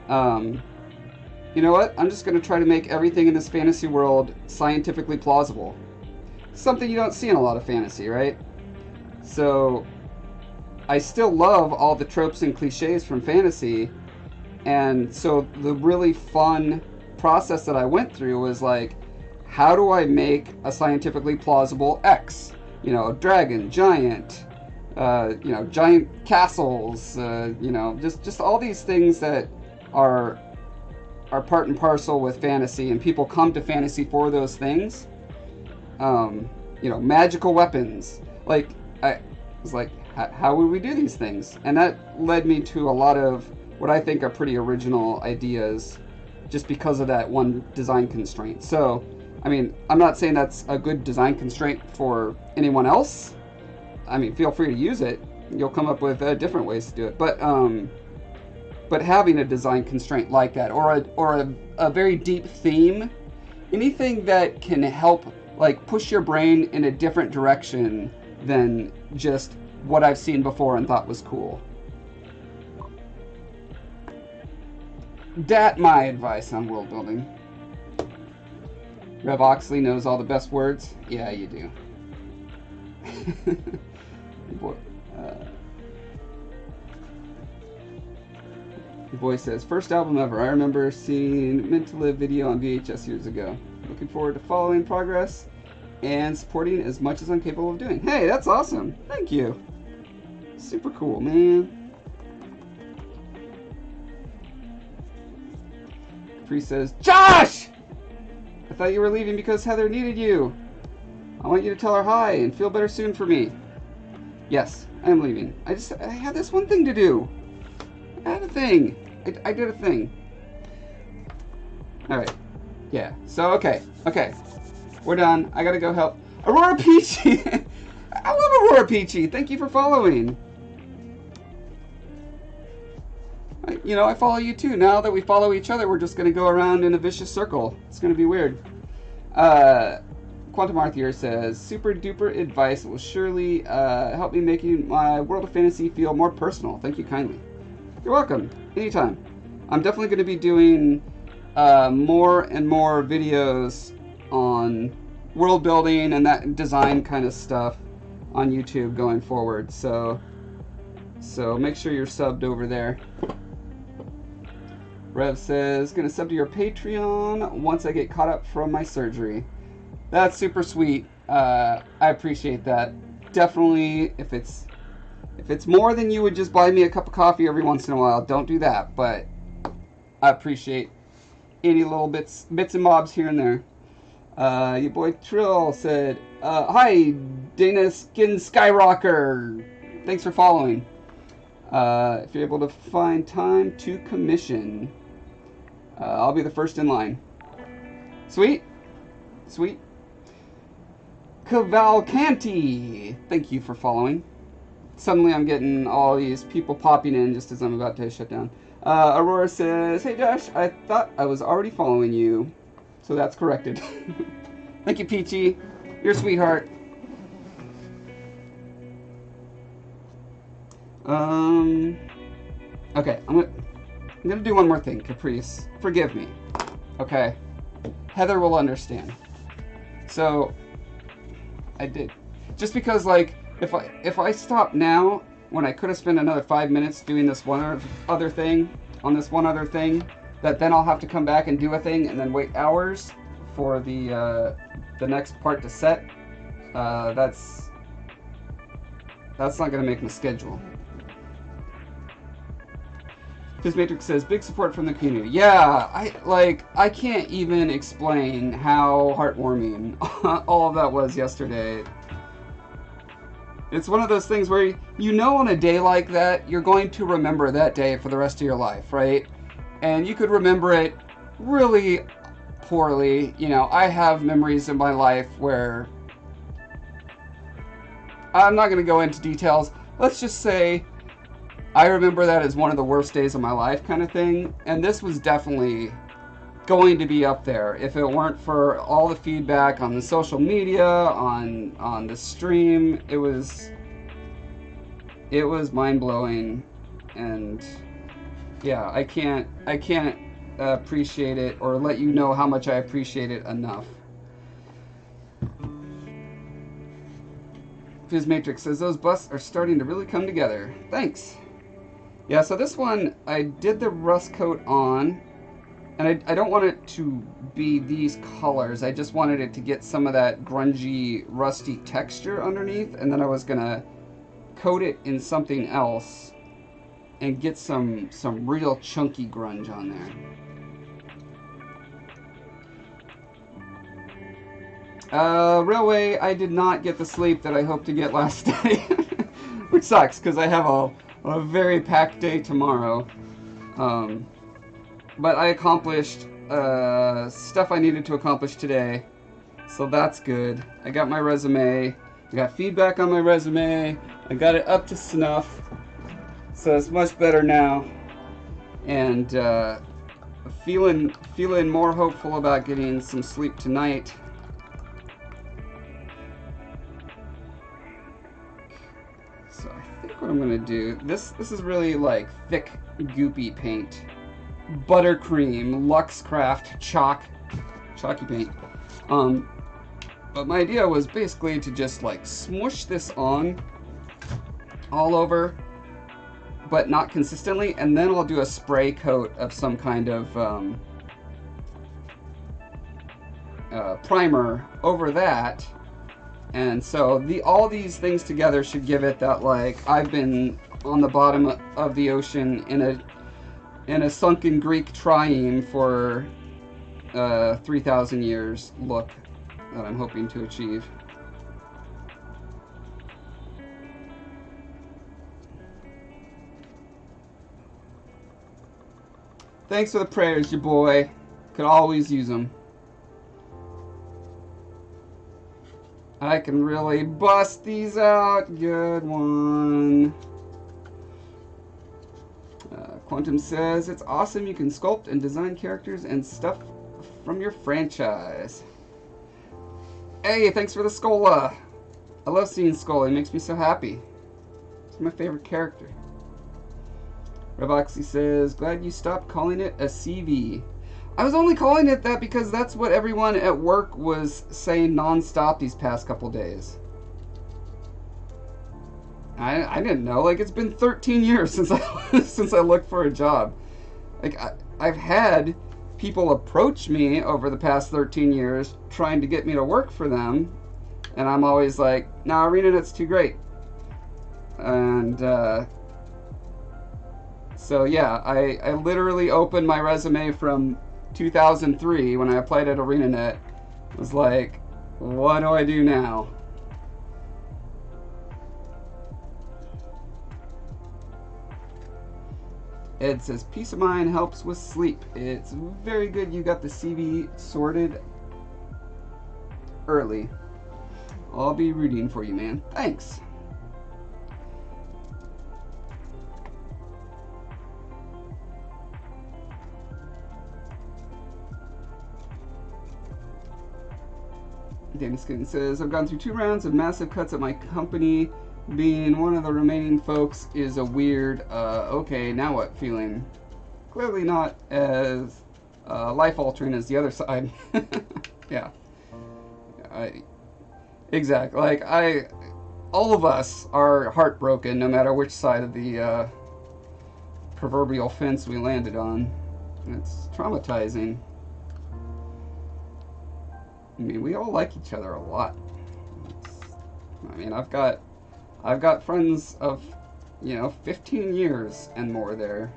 You know what? I'm just going to try to make everything in this fantasy world scientifically plausible. Something you don't see in a lot of fantasy, right? So I still love all the tropes and cliches from fantasy, and so the really fun process that I went through was like, how do I make a scientifically plausible X? You know, dragon, giant, you know, giant castles, you know, just all these things that are part and parcel with fantasy, and people come to fantasy for those things. You know, magical weapons. Like, I was like, how would we do these things? And that led me to a lot of what I think are pretty original ideas just because of that one design constraint. So, I mean, I'm not saying that's a good design constraint for anyone else. I mean, feel free to use it. You'll come up with different ways to do it. But having a design constraint like that, or a very deep theme, anything that can help like push your brain in a different direction than just what I've seen before and thought was cool. That my advice on world building. Rev Oxley knows all the best words. Yeah, you do. Your boy says, first album ever. I remember seeing Meant to Live video on VHS years ago. Looking forward to following progress and supporting as much as I'm capable of doing. Hey, that's awesome. Thank you. Super cool, man. Priest says, Josh! I thought you were leaving because Heather needed you. I want you to tell her hi and feel better soon for me. Yes, I am leaving. I had this one thing to do. I had a thing. I did a thing. Alright. Yeah. So, okay. We're done. I gotta go help. Aurora Peachy! I love Aurora Peachy! Thank you for following. You know, I follow you too. Now that we follow each other, we're just gonna go around in a vicious circle. It's gonna be weird. Quantum Arthier says, super duper advice will surely help me making my World of Fantasy feel more personal. Thank you kindly. You're welcome. Anytime. I'm definitely going to be doing more and more videos on world building and that design kind of stuff on YouTube going forward. So make sure you're subbed over there. Rev says, gonna sub to your Patreon once I get caught up from my surgery. That's super sweet. I appreciate that. Definitely, if it's more than you would just buy me a cup of coffee every once in a while, don't do that. But I appreciate any little bits and bobs here and there. Your boy Trill said, hi, Dana Skin Skyrocker. Thanks for following. If you're able to find time to commission, I'll be the first in line. Sweet. Cavalcanti, thank you for following. Suddenly I'm getting all these people popping in just as I'm about to shut down. Aurora says, hey Josh, I thought I was already following you. So that's corrected. Thank you, Peachy. You're a sweetheart. Okay, I'm gonna do one more thing, Caprice. Forgive me. Okay. Heather will understand. So, I did. Just because, like, if I stop now, when I could have spent another 5 minutes doing this one other thing, on this one other thing, that then I'll have to come back and do a thing and then wait hours for the next part to set, that's not going to make my schedule. Fizz Matrix says, big support from the community. Yeah, I can't even explain how heartwarming all of that was yesterday. It's one of those things where you know on a day like that, you're going to remember that day for the rest of your life, right? And you could remember it really poorly. You know, I have memories in my life where... I'm not going to go into details. Let's just say I remember that as one of the worst days of my life kind of thing. And this was definitely going to be up there if it weren't for all the feedback on the social media, on the stream. It was mind-blowing, and yeah, I can't appreciate it or let you know how much I appreciate it enough. Fizz Matrix says those busts are starting to really come together. Thanks. Yeah, so this one I did the rust coat on. And I don't want it to be these colors. I just wanted it to get some of that grungy, rusty texture underneath. And then I was going to coat it in something else and get some real chunky grunge on there. Railway, I did not get the sleep that I hoped to get last night. Which sucks, because I have a very packed day tomorrow. But I accomplished stuff I needed to accomplish today, so that's good. I got my resume, I got feedback on my resume, I got it up to snuff, so it's much better now, and feeling more hopeful about getting some sleep tonight. So I think what I'm gonna do, this is really like thick, goopy paint. Buttercream, Luxcraft, chalky paint. But my idea was basically to just like smush this on all over, but not consistently, and then I'll do a spray coat of some kind of primer over that. And so all these things together should give it that, like, I've been on the bottom of the ocean in a sunken Greek trieme for 3,000 years look that I'm hoping to achieve. Thanks for the prayers, your boy. Could always use them. I can really bust these out. Good one. Quantum says, it's awesome you can sculpt and design characters and stuff from your franchise. Hey, thanks for the Scola. I love seeing Scola. It makes me so happy. It's my favorite character. Reboxy says, glad you stopped calling it a CV. I was only calling it that because that's what everyone at work was saying non-stop these past couple days. I didn't know. Like, it's been 13 years since I looked for a job. Like, I've had people approach me over the past 13 years trying to get me to work for them, and I'm always like, nah, ArenaNet's too great. And so yeah, I literally opened my resume from 2003 when I applied at ArenaNet. I was like, what do I do now? Ed says, peace of mind helps with sleep. It's very good you got the CV sorted early. I'll be rooting for you, man. Thanks. Danny Skin says, I've gone through 2 rounds of massive cuts at my company. Being one of the remaining folks is a weird, okay, now what feeling. Clearly not as life-altering is the other side. Yeah. Exactly. Like, all of us are heartbroken no matter which side of the proverbial fence we landed on. It's traumatizing. I mean, we all like each other a lot. I mean, I've got friends of, 15 years and more there.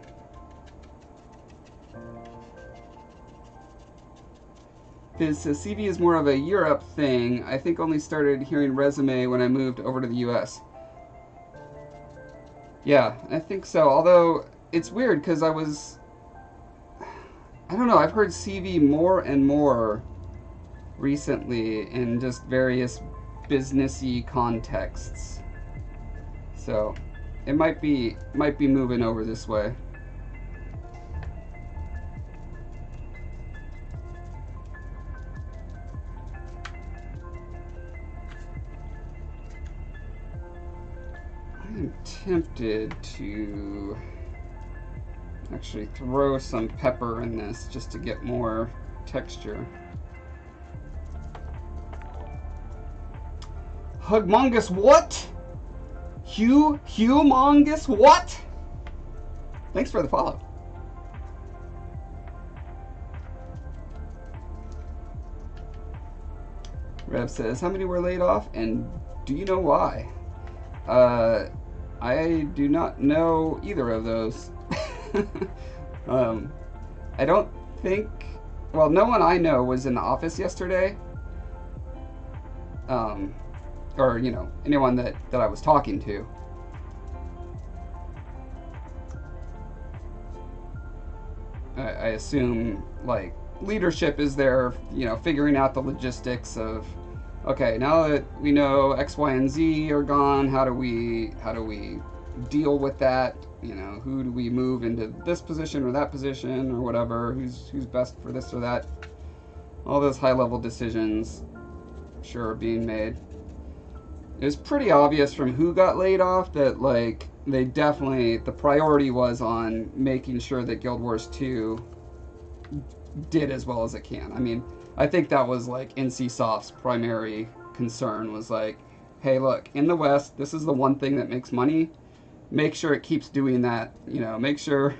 This CV is more of a Europe thing. I think only started hearing resume when I moved over to the US. Yeah, I think so. Although, it's weird because I don't know, I've heard CV more and more recently in just various businessy contexts. So, it might be moving over this way. I'm tempted to actually throw some pepper in this just to get more texture. Hugmongus what? Humongous what? Thanks for the follow. Rev says, how many were laid off and do you know why? I do not know either of those. I don't think, well, no one I know was in the office yesterday. Or, anyone that I was talking to. I assume, like, leadership is there, figuring out the logistics of, okay, now that we know X, Y, and Z are gone, how do we deal with that? Who do we move into this position or that position or whatever? Who's best for this or that? All those high-level decisions, sure, are being made. It was pretty obvious from who got laid off that, like, they definitely, the priority was on making sure that Guild Wars 2 did as well as it can. I mean, I think that was, like, NCSoft's primary concern was, like, hey, look, in the West, this is the one thing that makes money. Make sure it keeps doing that, make sure...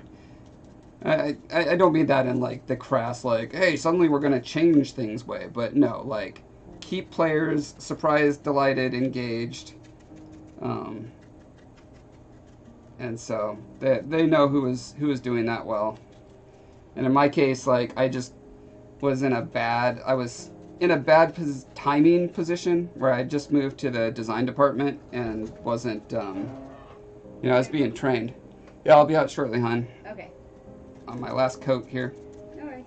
I don't mean that in, like, the crass, like, hey, suddenly we're going to change things way, but no, like... keep players surprised, delighted, engaged, and so they know who was doing that well. And in my case, like, I just was in a bad timing position where I just moved to the design department and wasn't, I was being trained. Yeah, I'll be out shortly, hon. Okay. On my last coat here. No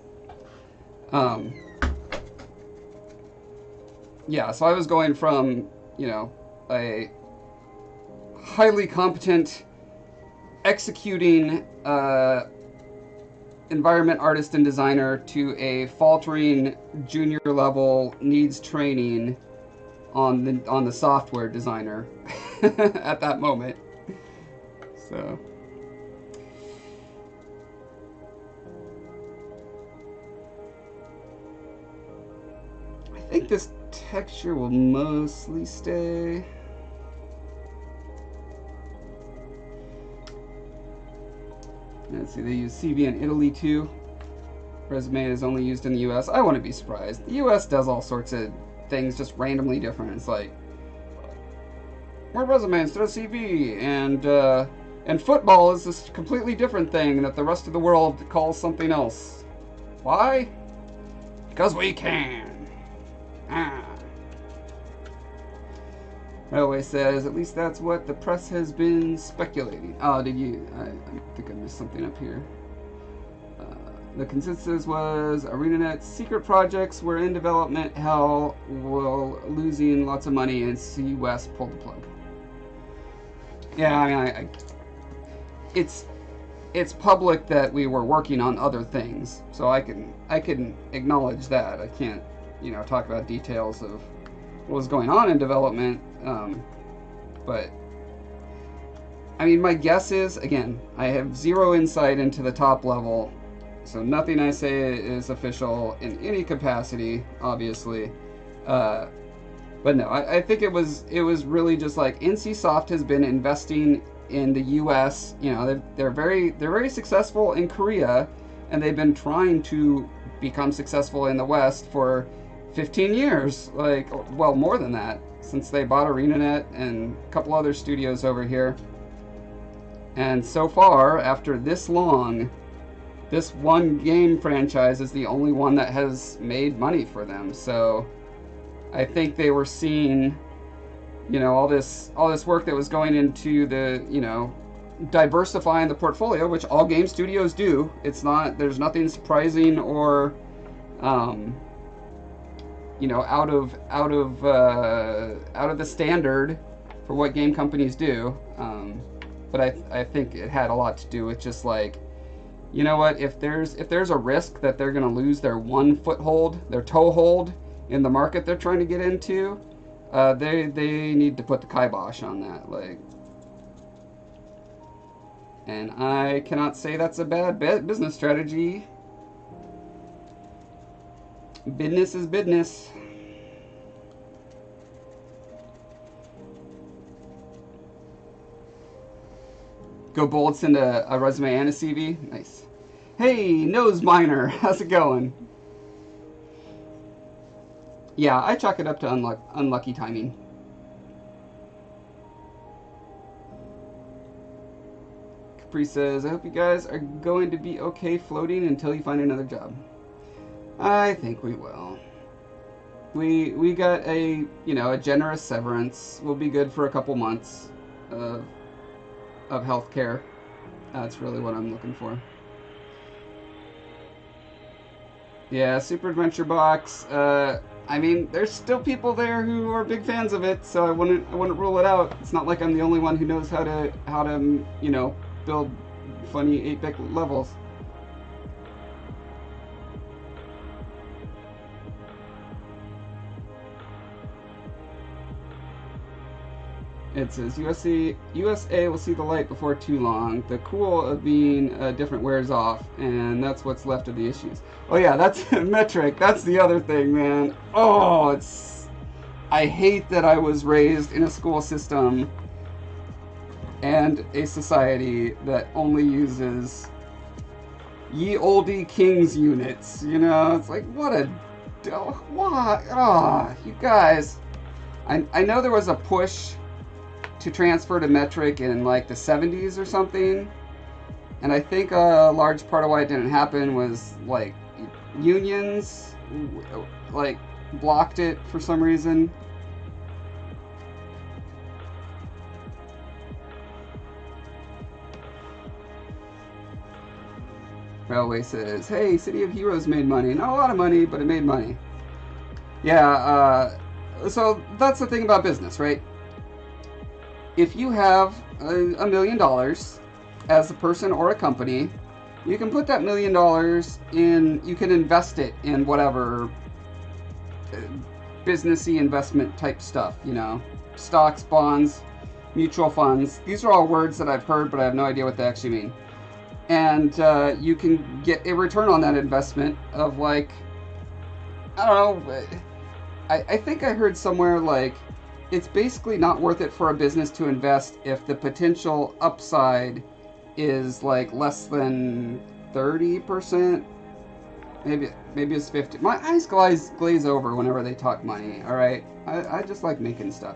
worries. Yeah, so I was going from, a highly competent, executing environment artist and designer to a faltering junior level needs training on the software designer at that moment. So I think this texture will mostly stay. Let's see, they use CV in Italy too. Resume is only used in the US. I wouldn't be surprised. The US does all sorts of things just randomly different. It's like, more resume instead of CV, and football is this completely different thing that the rest of the world calls something else. Why? Because we can. Railway says, at least that's what the press has been speculating. Oh, did you? I think I missed something up here. The consensus was ArenaNet's secret projects were in development hell while losing lots of money, and C West pulled the plug. Yeah, I mean, it's public that we were working on other things, so I can acknowledge that. I can't, talk about details of what was going on in development, but I mean, my guess is, again, I have zero insight into the top level, So nothing I say is official in any capacity, obviously. But no, I think it was really just like NCSoft has been investing in the U.S. You know, they're very successful in Korea, and they've been trying to become successful in the West for 15 years. Like, well, more than that, since they bought ArenaNet and a couple other studios over here. And so far, after this long, this one game franchise is the only one that has made money for them. So I think they were seeing, you know, all this work that was going into the, you know, diversifying the portfolio, which all game studios do. It's not, there's nothing surprising or, you know, out of the standard for what game companies do. But I think it had a lot to do with just like, you know what, if there's a risk that they're going to lose their one foothold, their toehold in the market they're trying to get into, they need to put the kibosh on that. Like, and I cannot say that's a bad business strategy. Business is business. Go bold, send a resume and a CV. Nice. Hey, Nose Miner, how's it going? Yeah, I chalk it up to unlucky timing. Capri says, I hope you guys are going to be okay floating until you find another job. I think we will. We got a, you know, a generous severance. We'll be good for a couple months of healthcare. That's really what I'm looking for. Yeah, Super Adventure Box. I mean, there's still people there who are big fans of it, so I wouldn't rule it out. It's not like I'm the only one who knows how to you know, build funny 8-bit levels. It says USA will see the light before too long. The cool of being different wears off, and that's what's left of the issues. Oh yeah, that's metric. That's the other thing, man. Oh, I hate that I was raised in a school system and a society that only uses ye olde kings units. You know, it's like, what? You guys. I know there was a push to transfer to metric in like the 70s or something, and I think a large part of why it didn't happen was like unions like blocked it for some reason. Railway says, hey, City of Heroes made money. Not a lot of money, but it made money. Yeah, so that's the thing about business, right? If you have $1 million as a person or a company, you can put that $1 million in, you can invest it in whatever businessy investment type stuff, you know, stocks, bonds, mutual funds. These are all words that I've heard, but I have no idea what they actually mean. And you can get a return on that investment of like, I don't know, I think I heard somewhere like, it's basically not worth it for a business to invest if the potential upside is like less than 30%. Maybe it's 50. My eyes glaze over whenever they talk money, alright? I just like making stuff.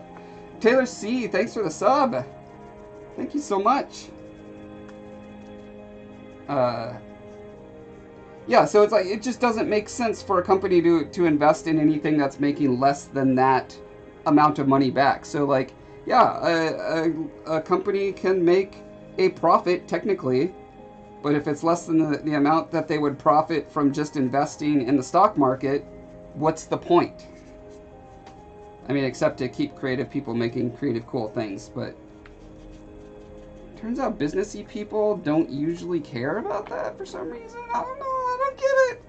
Taylor C, thanks for the sub. Thank you so much. Yeah, so it's like, it just doesn't make sense for a company to invest in anything that's making less than that amount of money back. So like, yeah, a company can make a profit technically, but if it's less than the amount that they would profit from just investing in the stock market, what's the point? I mean, except to keep creative people making creative, cool things, but turns out businessy people don't usually care about that for some reason. I don't know, I don't get it.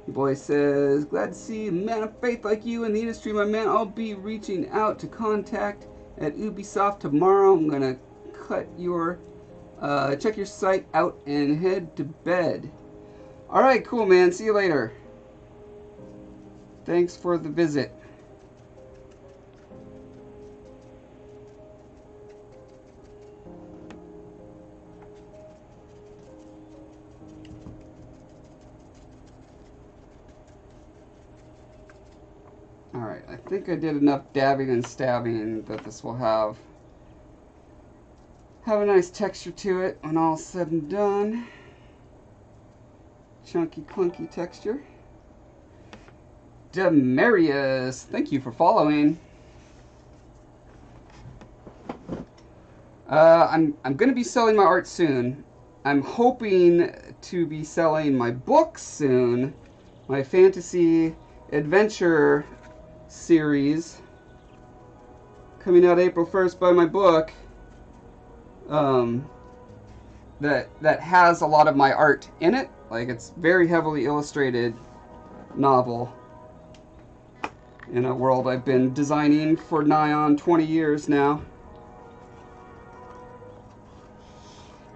Boy says, glad to see a man of faith like you in the industry, my man. I'll be reaching out to contact at Ubisoft tomorrow. I'm gonna check your site out and head to bed. All right, cool, man. See you later. Thanks for the visit. Alright, I think I did enough dabbing and stabbing that this will have a nice texture to it when all's said and done. Chunky, clunky texture. Demarius, thank you for following. I'm going to be selling my art soon. I'm hoping to be selling my books soon. My fantasy adventure series coming out April 1st by my book that has a lot of my art in it. Like, it's very heavily illustrated novel in a world I've been designing for nigh on 20 years now.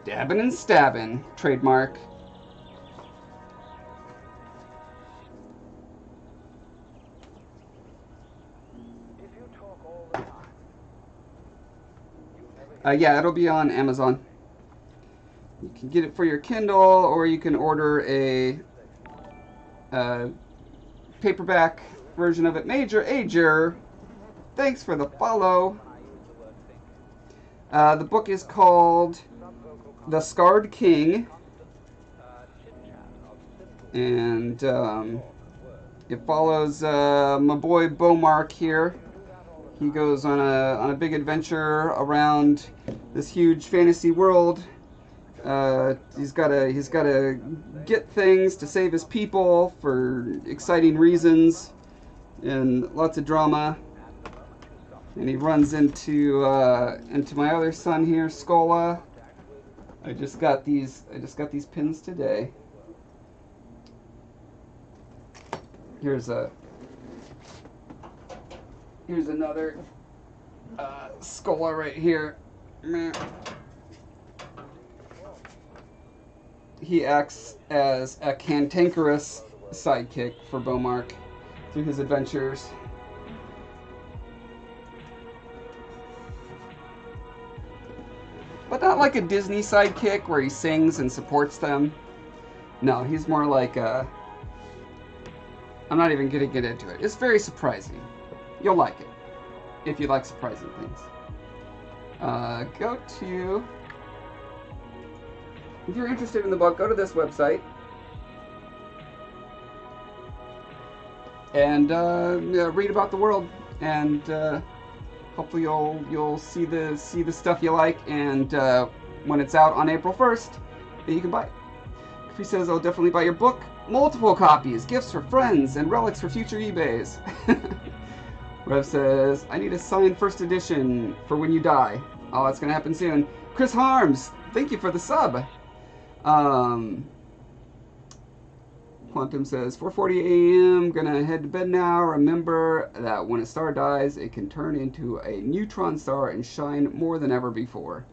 Dabbing and stabbing, trademark. Yeah, it'll be on Amazon. You can get it for your Kindle, or you can order a paperback version of it. Major Ager, thanks for the follow. The book is called The Scarred King, and it follows my boy Beaumark here. He goes on a big adventure around this huge fantasy world. He's gotta get things to save his people for exciting reasons, and lots of drama. And he runs into my other son here, Scola. I just got these pins today. Here's another Scola right here. He acts as a cantankerous sidekick for Beaumark through his adventures. But not like a Disney sidekick where he sings and supports them. No, he's more like a... I'm not even going to get into it. It's very surprising. You'll like it if you like surprising things. If you're interested in the book, go to this website and read about the world, and hopefully you'll see the stuff you like, and when it's out on April 1st, you can buy it. He says, I'll definitely buy your book. Multiple copies, gifts for friends, and relics for future eBays. Rev says, I need a signed first edition for when you die. Oh, that's going to happen soon. Chris Harms, thank you for the sub. Quantum says, 4:40 a.m., gonna head to bed now. Remember that when a star dies, it can turn into a neutron star and shine more than ever before.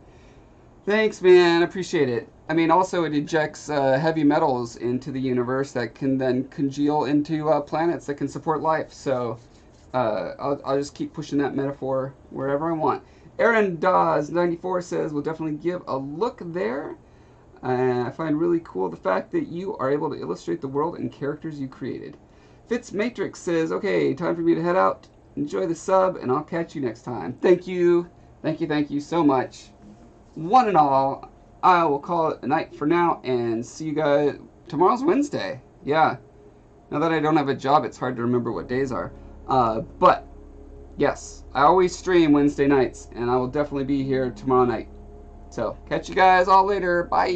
Thanks, man. Appreciate it. I mean, also it ejects heavy metals into the universe that can then congeal into planets that can support life. So I'll just keep pushing that metaphor wherever I want. Aaron Dawes 94 says, we'll definitely give a look there. I find really cool the fact that you are able to illustrate the world and characters you created. Fitz Matrix says, okay, time for me to head out. Enjoy the sub, and I'll catch you next time. Thank you. Thank you so much. One and all, I will call it a night for now, and see you guys. Tomorrow's Wednesday. Yeah. Now that I don't have a job, it's hard to remember what days are. But, yes, I always stream Wednesday nights, and I will definitely be here tomorrow night. So, catch you guys all later. Bye!